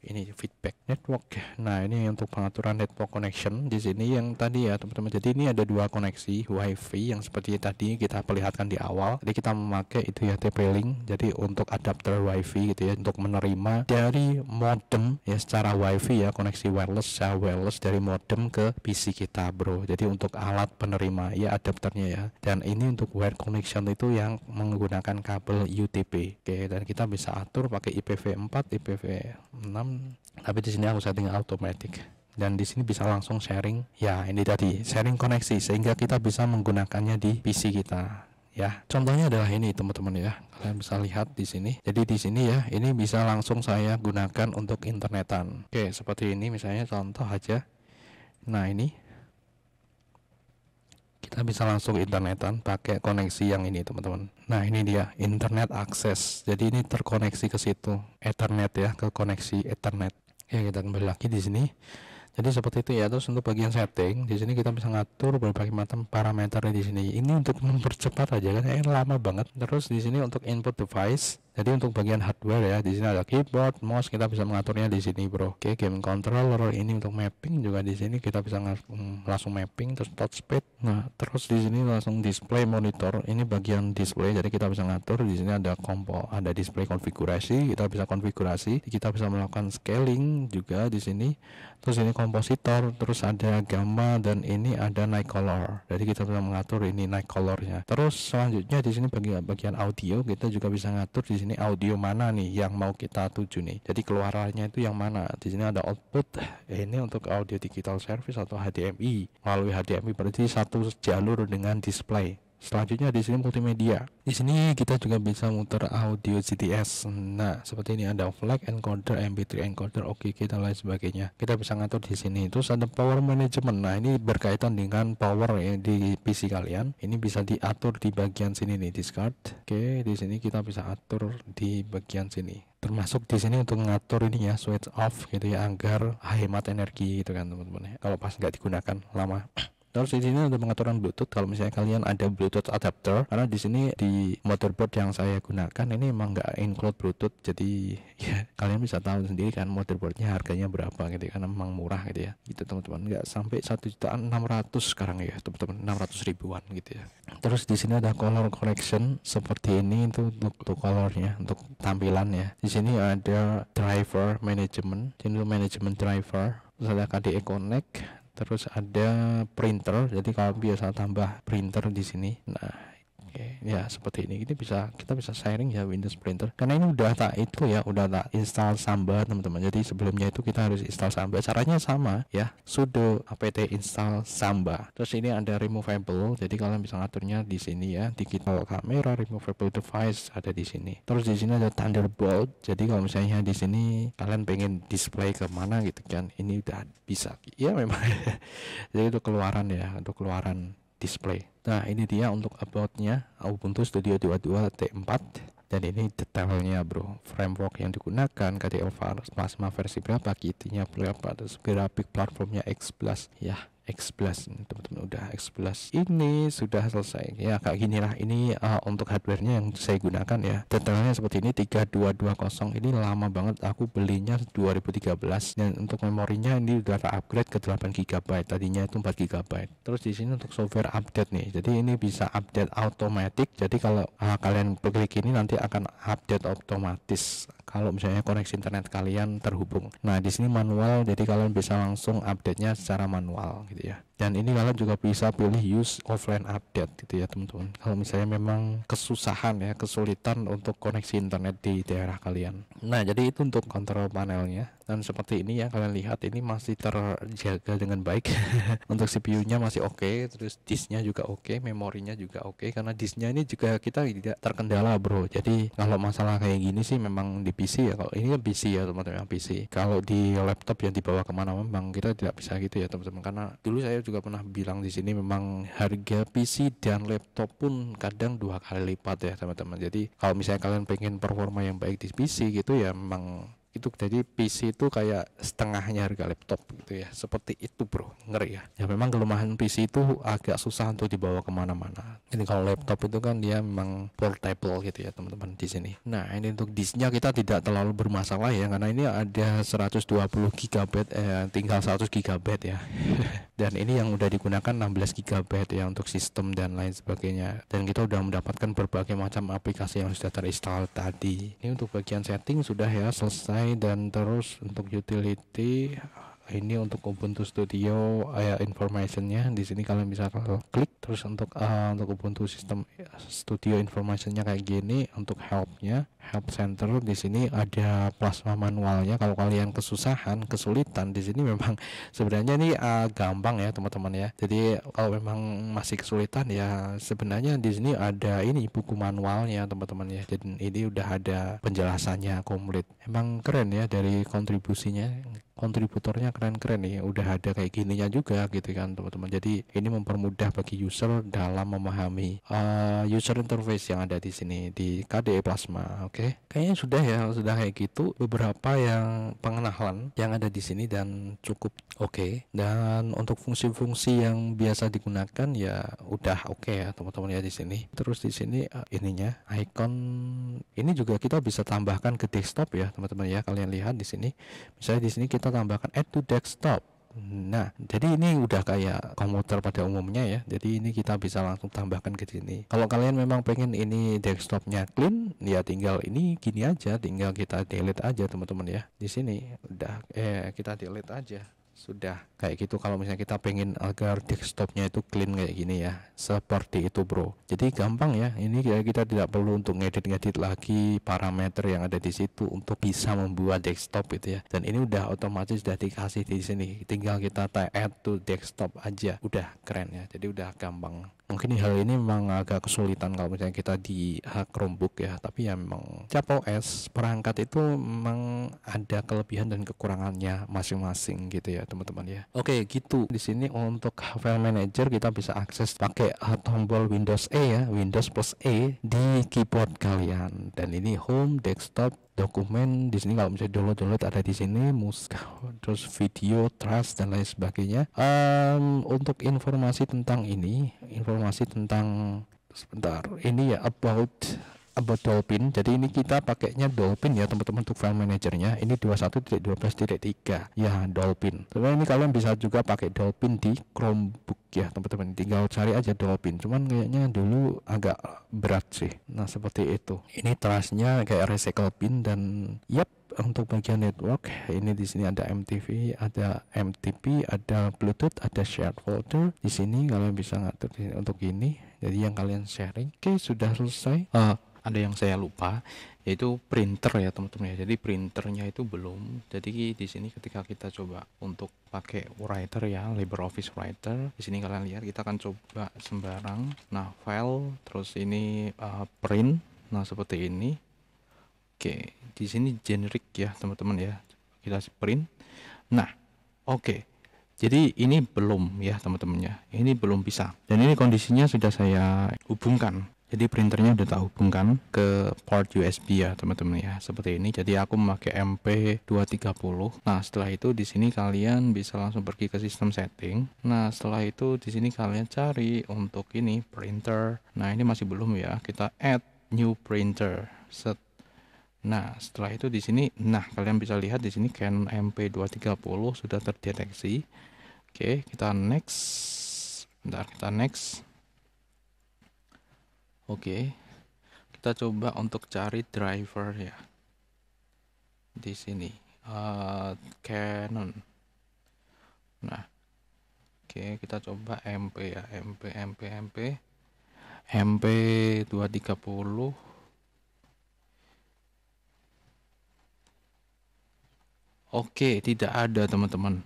ini feedback network. Nah ini untuk pengaturan network connection di sini yang tadi ya teman-teman. Jadi ini ada dua koneksi WiFi yang seperti tadi kita perlihatkan di awal. Jadi kita memakai itu ya TP-Link. Jadi untuk adapter WiFi gitu ya, untuk menerima dari modem ya secara WiFi ya, koneksi wireless dari modem ke PC kita bro. Jadi untuk alat penerima ya adapternya ya. Dan ini untuk wire connection itu yang menggunakan kabel UTP. Oke, dan kita bisa atur pakai IPv4, IPv6. Tapi di sini aku setting automatic. Dan di sini bisa langsung sharing. Ya, ini tadi sharing koneksi sehingga kita bisa menggunakannya di PC kita. Ya, contohnya adalah ini teman-teman ya. Kalian bisa lihat di sini. Jadi di sini ya, ini bisa langsung saya gunakan untuk internetan. Oke, seperti ini misalnya contoh aja. Nah, ini kita bisa langsung internetan pakai koneksi yang ini teman-teman. Nah ini dia internet akses. Jadi ini terkoneksi ke situ Ethernet ya, ke koneksi Ethernet. Oke, kita kembali lagi di sini. Jadi seperti itu ya. Terus untuk bagian setting di sini kita bisa ngatur berbagai macam parameter di sini. Ini untuk mempercepat aja kan, lama banget. Terus di sini untuk input device. Jadi untuk bagian hardware ya, di sini ada keyboard, mouse, kita bisa mengaturnya di sini bro. Oke, game controller ini untuk mapping juga di sini kita bisa langsung mapping. Terus touchpad. Nah, terus di sini langsung display monitor. Ini bagian display, jadi kita bisa ngatur. Di sini ada ada display konfigurasi, kita bisa konfigurasi. Kita bisa melakukan scaling juga di sini. Terus ini kompositor, terus ada gamma dan ini ada night color. Jadi kita bisa mengatur ini night colornya. Terus selanjutnya di sini bagian audio, kita juga bisa ngatur di sini audio mana nih yang mau kita tuju nih. Jadi keluarannya itu yang mana. Di sini ada output. Ini untuk audio digital service atau HDMI. Melalui HDMI berarti satu jalur dengan display. Selanjutnya di sini multimedia. Di sini kita juga bisa muter audio GTS. Nah, seperti ini ada flag encoder, MP3 encoder, OGG dan lain sebagainya. Kita bisa ngatur di sini. Terus ada power management. Nah, ini berkaitan dengan power ya di PC kalian. Ini bisa diatur di bagian sini nih, discard. Oke, di sini kita bisa atur di bagian sini. Termasuk di sini untuk ngatur ini ya, switch off gitu ya, agar hemat energi gitu kan teman-teman ya. Kalau pas nggak digunakan lama. Terus di sini untuk pengaturan Bluetooth, kalau misalnya kalian ada Bluetooth adapter, karena di sini di motherboard yang saya gunakan ini emang nggak include Bluetooth, jadi ya kalian bisa tahu sendiri kan motherboardnya harganya berapa gitu kan, emang murah gitu ya, gitu teman-teman, nggak sampai 1.600.000 sekarang ya teman-teman, 600 ribuan gitu ya. Terus di sini ada color correction seperti ini, itu untuk colornya, untuk tampilannya. Di sini ada driver management, ini management driver, terus ada KDE Connect, terus ada printer, jadi kalau biasa tambah printer di sini. Nah, oke, ya seperti ini. Kita bisa sharing ya Windows Printer. Karena ini udah tak install Samba teman-teman. Jadi sebelumnya itu kita harus install Samba. Caranya sama ya, sudo apt install Samba. Terus ini ada removable. Jadi kalian bisa ngaturnya di sini ya. Digital camera, removable device ada di sini. Terus di sini ada Thunderbolt. Jadi kalau misalnya di sini kalian pengen display ke mana gitu kan, ini udah bisa. Ya memang. Jadi itu keluaran ya, untuk keluaran display. Nah ini dia untuk about-nya, Ubuntu Studio 22 T4, dan ini detailnya bro, framework yang digunakan, KDE Plasma versi berapa, kit-nya berapa, terus grafik platformnya X11 ya, X11 teman-teman, udah X11 ini sudah selesai ya, kayak gini lah. Ini untuk hardwarenya yang saya gunakan ya, detailnya seperti ini 3220, ini lama banget, aku belinya 2013, dan untuk memorinya ini udah upgrade ke 8 GB, tadinya itu 4 GB. Terus di sini untuk software update nih, jadi ini bisa update automatic, jadi kalau kalian klik ini nanti akan update otomatis kalau misalnya koneksi internet kalian terhubung. Nah di sini manual, jadi kalian bisa langsung update-nya secara manual gitu ya. Dan ini kalian juga bisa pilih use offline update gitu ya teman-teman, kalau misalnya memang kesusahan ya, kesulitan untuk koneksi internet di daerah kalian. Nah jadi itu untuk kontrol panelnya, dan seperti ini ya, kalian lihat ini masih terjaga dengan baik. Untuk CPU-nya masih oke, terus disknya juga oke, memorinya juga oke, karena disknya ini juga kita tidak terkendala bro. Jadi kalau masalah kayak gini sih memang di PC ya, kalau ini kan PC ya teman-teman, PC. Kalau di laptop yang dibawa kemana memang kita tidak bisa gitu ya teman-teman, karena dulu saya juga pernah bilang di sini, memang harga PC dan laptop pun kadang 2 kali lipat ya teman-teman. Jadi kalau misalnya kalian pengen performa yang baik di PC gitu ya, memang itu, jadi PC itu kayak setengahnya harga laptop gitu ya, seperti itu bro, ngeri ya. Ya memang kelemahan PC itu agak susah untuk dibawa kemana-mana. Jadi kalau laptop itu kan dia memang portable gitu ya teman-teman di sini. Nah ini untuk disknya kita tidak terlalu bermasalah ya, karena ini ada 120 GB, tinggal 100 GB ya. Dan ini yang udah digunakan 16 GB ya untuk sistem dan lain sebagainya. Dan kita udah mendapatkan berbagai macam aplikasi yang sudah terinstall tadi. Ini untuk bagian setting sudah ya selesai. Dan terus untuk utility, ini untuk Ubuntu Studio informationnya di sini kalian bisa klik. Terus untuk Ubuntu System Studio informationnya kayak gini. Untuk helpnya, help center di sini ada plasma manualnya. Kalau kalian kesulitan di sini, memang sebenarnya ini gampang ya teman-teman ya. Jadi kalau memang masih kesulitan ya, sebenarnya di sini ada ini buku manualnya teman-teman ya. Jadi ini udah ada penjelasannya komplit. Emang keren ya dari kontributornya keren-keren nih, udah ada kayak gininya juga gitu kan teman-teman. Jadi ini mempermudah bagi user dalam memahami user interface yang ada di sini di KDE Plasma. Oke. Kayaknya sudah kayak gitu beberapa yang pengenalan yang ada di sini, dan cukup oke. Dan untuk fungsi-fungsi yang biasa digunakan ya udah oke ya teman-teman ya di sini. Terus di sini ininya icon ini juga kita bisa tambahkan ke desktop ya teman-teman ya. Kalian lihat di sini. Misalnya di sini kita tambahkan add to desktop. Nah, jadi ini udah kayak komputer pada umumnya ya. Jadi ini kita bisa langsung tambahkan ke sini. Kalau kalian memang pengen ini desktopnya clean, ya tinggal ini gini aja, tinggal kita delete aja teman-teman ya. Di sini udah kita delete aja. Sudah kayak gitu. Kalau misalnya kita pengen agar desktopnya itu clean kayak gini ya, seperti itu bro. Jadi gampang ya, ini kita tidak perlu untuk ngedit lagi parameter yang ada di situ untuk bisa membuat desktop gitu ya. Dan ini udah otomatis sudah dikasih di sini, tinggal kita add to desktop aja, udah keren ya. Jadi udah gampang. Mungkin hal ini memang agak kesulitan kalau misalnya kita di Chromebook ya, tapi ya memang tiap OS perangkat itu memang ada kelebihan dan kekurangannya masing-masing gitu ya. ya teman-teman ya. Oke gitu. Di sini untuk file manager kita bisa akses pakai tombol Windows E ya, Windows plus E di keyboard kalian. Dan ini home, desktop, dokumen. Di sini kalau misalnya download ada di sini, terus video, trust dan lain sebagainya. Untuk informasi tentang ini, sebentar, ini ya about Dolphin. Jadi ini kita pakainya Dolphin ya teman-teman untuk file manajernya. Ini 21.12.3 ya, Dolphin. Sebenarnya ini kalian bisa juga pakai Dolphin di Chromebook ya teman-teman. Tinggal cari aja Dolphin. Cuman kayaknya dulu agak berat sih. Nah seperti itu. Ini trustnya kayak recycle bin dan yap. Untuk bagian network ini di sini ada MTV, ada MTP, ada Bluetooth, ada shared folder. Di sini kalian bisa ngatur untuk ini. Jadi yang kalian sharing. Oke, sudah selesai. Ada yang saya lupa yaitu printer ya teman-teman ya. Jadi printernya itu belum. Jadi di sini ketika kita coba untuk pakai writer ya, LibreOffice Writer, di sini kalian lihat kita akan coba sembarang. Nah, file terus ini print. Nah, seperti ini. Oke, di sini generic ya teman-teman ya. Kita print. Nah, oke. Jadi ini belum ya teman-teman ya. Ini belum bisa. Dan ini kondisinya sudah saya hubungkan. Jadi printernya udah tak hubungkan ke port USB ya teman-teman ya. Seperti ini. Jadi aku memakai MP230. Nah, setelah itu di sini kalian bisa langsung pergi ke sistem setting. Nah, setelah itu di sini kalian cari untuk ini printer. Nah, ini masih belum ya. Kita add new printer. Set. Nah, setelah itu di sini, nah kalian bisa lihat di sini Canon MP230 sudah terdeteksi. Oke, kita next. Bentar, kita next. Oke. Kita coba untuk cari driver ya. Di sini Canon. Nah, oke, kita coba MP ya, MP230. Oke, tidak ada teman-teman.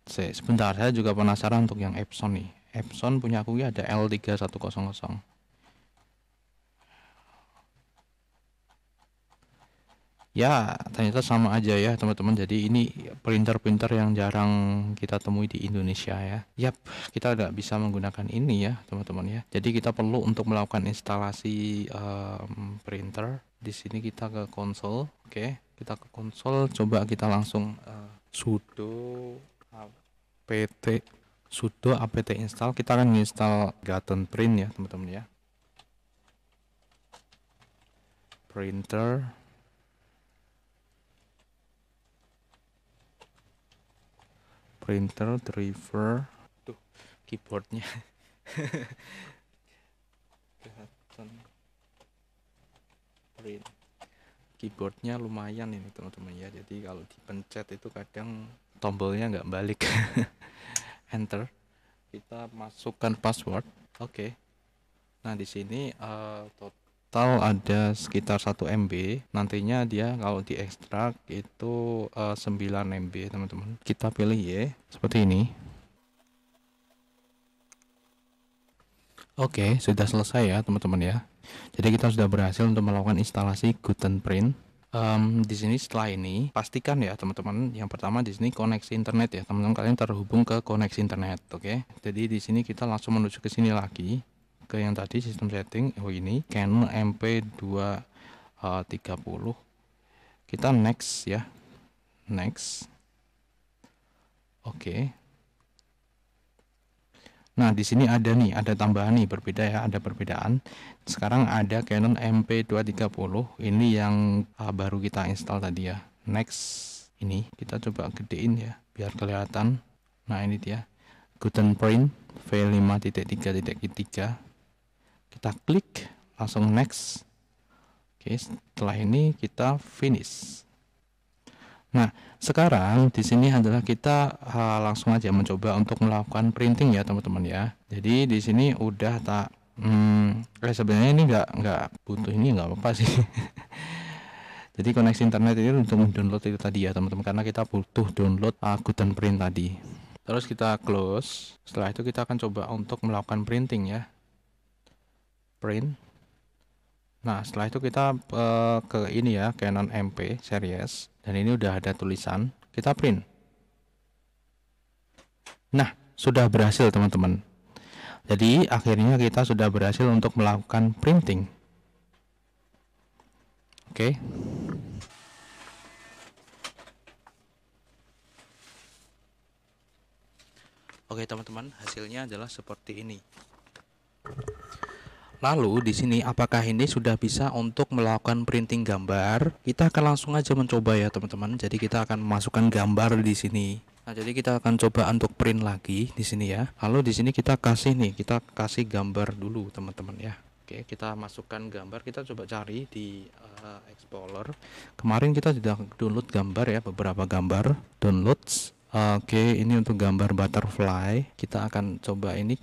Sebentar, saya juga penasaran untuk yang Epson nih. Epson punya aku ya ada L3100. Ya, ternyata sama aja ya teman-teman. Jadi ini printer-printer yang jarang kita temui di Indonesia ya. Yap, kita tidak bisa menggunakan ini ya teman-teman ya. Jadi kita perlu untuk melakukan instalasi printer. Di sini kita ke konsol. Oke, kita ke konsol. Coba kita langsung sudo apt install. Kita akan install Gaten Print ya teman-teman ya. Printer. Driver. Tuh, keyboardnya. Print. Keyboardnya lumayan ini teman-teman ya. Jadi kalau dipencet itu kadang tombolnya nggak balik. Enter. Kita masukkan password. Oke. Nah, di sini total ada sekitar 1 MB. Nantinya dia kalau diekstrak itu 9 MB teman-teman. Kita pilih Y seperti ini. Oke, sudah selesai ya teman-teman ya. Jadi kita sudah berhasil untuk melakukan instalasi Gaten Print. Di sini setelah ini pastikan ya teman-teman, yang pertama di sini koneksi internet ya teman-teman, kalian terhubung ke koneksi internet. Oke. Jadi di sini kita langsung menuju ke sini lagi, ke yang tadi sistem setting. Oh, ini Canon MP230. Kita next ya, next. Oke. Nah, di sini ada tambahan nih, berbeda ya, ada perbedaan. Sekarang ada Canon MP230, ini yang baru kita install tadi ya. Next, ini kita coba gedein ya, biar kelihatan. Nah, ini dia, Gaten Print V5.3.3. Kita klik, langsung next. Oke, setelah ini kita finish. Nah, sekarang di sini adalah kita langsung aja mencoba untuk melakukan printing ya teman-teman ya. Jadi di sini udah tak sebenarnya ini nggak butuh ini, nggak apa-apa sih. Jadi koneksi internet ini untuk mendownload itu tadi ya teman-teman, karena kita butuh download Gaten Print tadi. Terus kita close. Setelah itu kita akan coba untuk melakukan printing ya. Print. Nah, setelah itu kita ke ini ya, Canon MP series, dan ini udah ada tulisan. Kita print. Nah, sudah berhasil teman-teman. Jadi akhirnya kita sudah berhasil untuk melakukan printing. Oke. Oke teman-teman, hasilnya adalah seperti ini. Lalu di sini apakah ini sudah bisa untuk melakukan printing gambar? Kita akan langsung aja mencoba ya teman-teman. Jadi kita akan memasukkan gambar di sini. Nah, jadi kita akan coba untuk print lagi di sini ya. Lalu di sini kita kasih gambar dulu teman-teman ya. Oke, kita masukkan gambar, kita coba cari di Explorer. Kemarin kita sudah download gambar ya, beberapa gambar downloads. Oke, ini untuk gambar butterfly. Kita akan coba ini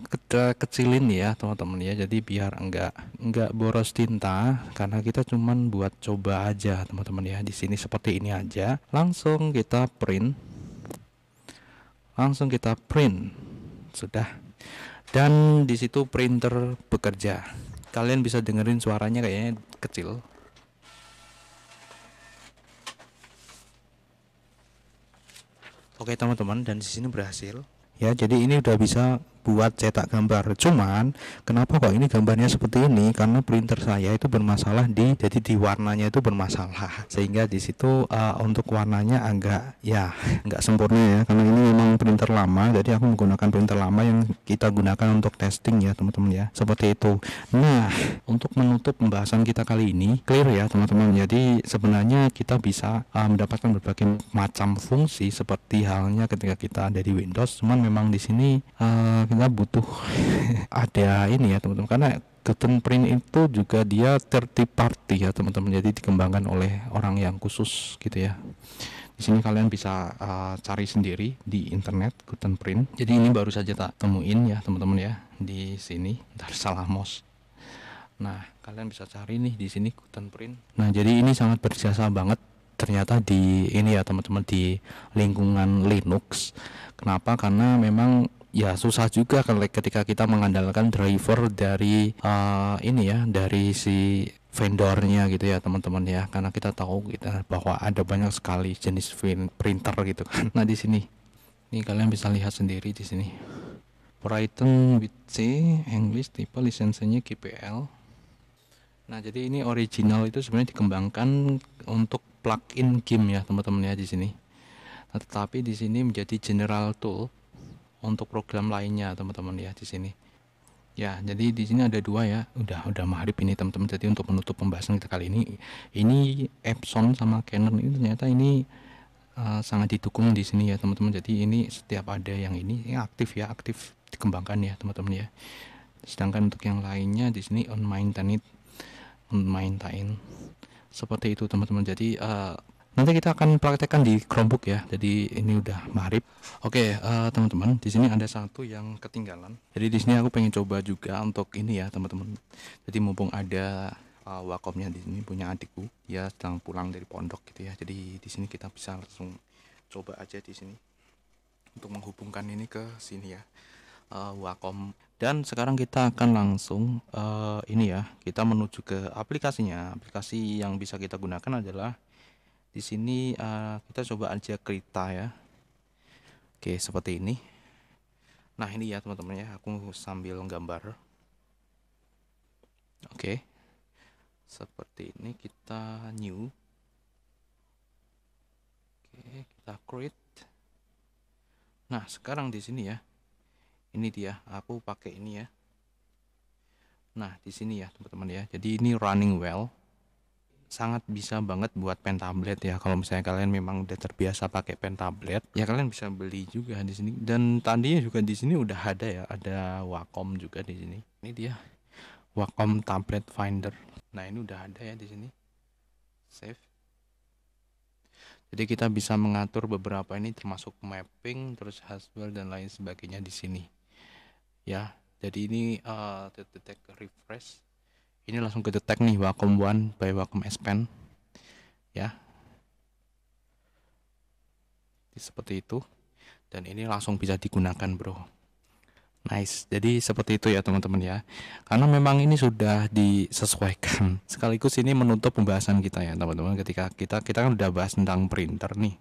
kecilin ya teman-teman ya. Jadi biar enggak boros tinta, karena kita cuman buat coba aja teman-teman ya. Di sini seperti ini aja. Langsung kita print. Sudah. Dan di situ printer bekerja. Kalian bisa dengerin suaranya kayaknya kecil. Oke teman-teman, dan di sini berhasil. Ya, jadi ini udah bisa buat cetak gambar. Cuman kenapa kok ini gambarnya seperti ini? Karena printer saya itu bermasalah jadi di warnanya itu bermasalah. Sehingga di situ untuk warnanya agak nggak sempurna ya. Karena ini memang printer lama, jadi aku menggunakan printer lama yang kita gunakan untuk testing ya teman-teman ya. Seperti itu. Nah, untuk menutup pembahasan kita kali ini clear ya teman-teman. Jadi sebenarnya kita bisa mendapatkan berbagai macam fungsi seperti halnya ketika kita ada di Windows. Cuman memang di sini kita butuh ada ini ya teman-teman, karena Guten Print itu juga dia third party ya teman-teman, jadi dikembangkan oleh orang yang khusus gitu ya. Di sini kalian bisa cari sendiri di internet Guten Print. Jadi ini baru saja tak temuin ya teman-teman ya di sini. Ntar salah mouse. Nah, kalian bisa cari nih di sini Guten Print. Nah, jadi ini sangat berjasa banget ternyata di ini ya teman-teman, di lingkungan Linux. Kenapa? Karena memang ya susah juga ketika kita mengandalkan driver dari ini ya, dari si vendornya gitu ya teman-teman ya, karena kita tahu bahwa ada banyak sekali jenis printer gitu kan. Nah, di sini nih kalian bisa lihat sendiri di sini. Python with C, English tipe lisensinya GPL. Nah, jadi ini original itu sebenarnya dikembangkan untuk plugin game ya teman-teman ya di sini. Nah, tetapi di sini menjadi general tool untuk program lainnya teman-teman ya di sini. Ya, jadi di sini ada dua ya. Udah maghrib ini teman-teman. Jadi untuk menutup pembahasan kita kali ini Epson sama Canon ini ternyata ini sangat didukung di sini ya teman-teman. Jadi ini setiap ada yang ini aktif dikembangkan ya teman-teman ya. Sedangkan untuk yang lainnya di sini unmaintained seperti itu teman-teman. Jadi nanti kita akan praktekkan di Chromebook ya. Jadi ini udah maghrib. Oke, teman-teman, di sini ada satu yang ketinggalan. Jadi di sini aku pengen coba juga untuk ini ya, teman-teman. Jadi mumpung ada Wacomnya di sini punya adikku, dia sedang pulang dari pondok gitu ya. Jadi di sini kita bisa langsung coba aja di sini untuk menghubungkan ini ke sini ya. Wacom. Dan sekarang kita akan langsung ini ya, kita menuju ke aplikasinya. Aplikasi yang bisa kita gunakan adalah di sini kita coba aja Krita ya. Oke, seperti ini. Nah, ini ya teman-teman ya, aku sambil gambar. Oke. Seperti ini, kita new. Oke, kita create. Nah, sekarang di sini ya. Ini dia, aku pakai ini ya. Nah, di sini ya teman-teman ya. Jadi ini running well. Sangat bisa banget buat pen tablet ya. Kalau misalnya kalian memang udah terbiasa pakai pen tablet, ya kalian bisa beli juga di sini. Dan tadinya juga di sini udah ada ya, ada Wacom juga di sini. Ini dia Wacom Tablet Finder. Nah, ini udah ada ya di sini. Save. Jadi kita bisa mengatur beberapa ini termasuk mapping, terus Haswell dan lain sebagainya di sini. Ya, jadi ini detect refresh. Ini langsung ke detect nih Wacom One by Wacom S Pen. Ya. Seperti itu. Dan ini langsung bisa digunakan, bro. Nice. Jadi seperti itu ya teman-teman ya. Karena memang ini sudah disesuaikan. Sekaligus ini menutup pembahasan kita ya teman-teman. Ketika kita kan udah bahas tentang printer nih.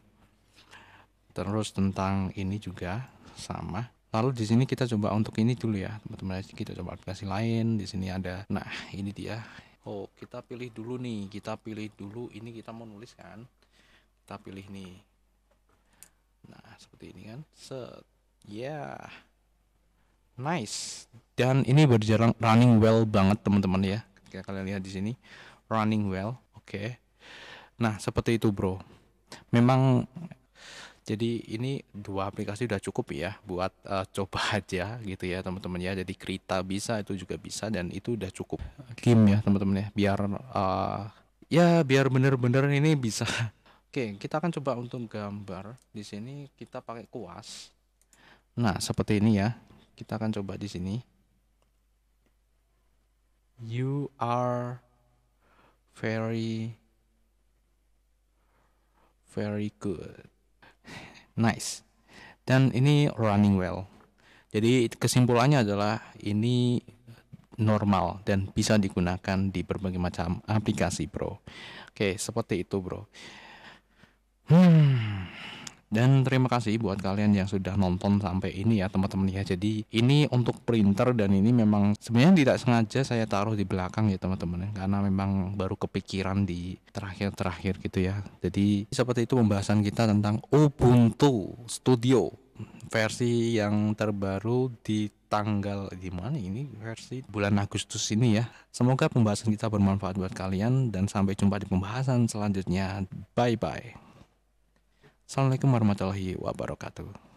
Terus tentang ini juga sama. Lalu di sini kita coba untuk ini dulu ya, teman-teman. Kita coba aplikasi lain. Di sini ada. Nah, ini dia. Oh, kita pilih dulu nih. Kita pilih dulu ini kita mau nulis kan. Kita pilih nih. Nah, seperti ini kan. Set. Ya. Yeah. Nice. Dan ini berjalan running well banget, teman-teman ya. Kayak kalian lihat di sini. Running well. Oke. Nah, seperti itu, Bro. Memang jadi ini dua aplikasi udah cukup ya buat coba aja gitu ya teman-teman ya. Jadi Krita bisa, itu juga bisa, dan itu udah cukup game ya teman-teman ya. Biar ya biar bener-bener ini bisa. Oke, kita akan coba untuk gambar. Di sini kita pakai kuas. Nah, seperti ini ya. Kita akan coba di sini. You are very good. Nice. Dan ini running well. Jadi kesimpulannya adalah ini normal dan bisa digunakan di berbagai macam aplikasi, Bro. Oke, seperti itu, Bro. Dan terima kasih buat kalian yang sudah nonton sampai ini ya teman-teman ya. Jadi ini untuk printer, dan ini memang sebenarnya tidak sengaja saya taruh di belakang ya teman-teman ya, karena memang baru kepikiran di terakhir-terakhir gitu ya. Jadi seperti itu pembahasan kita tentang Ubuntu Studio versi yang terbaru di tanggal di mana ini, versi bulan Agustus ini ya. Semoga pembahasan kita bermanfaat buat kalian, dan sampai jumpa di pembahasan selanjutnya. Bye bye. Assalamualaikum warahmatullahi wabarakatuh.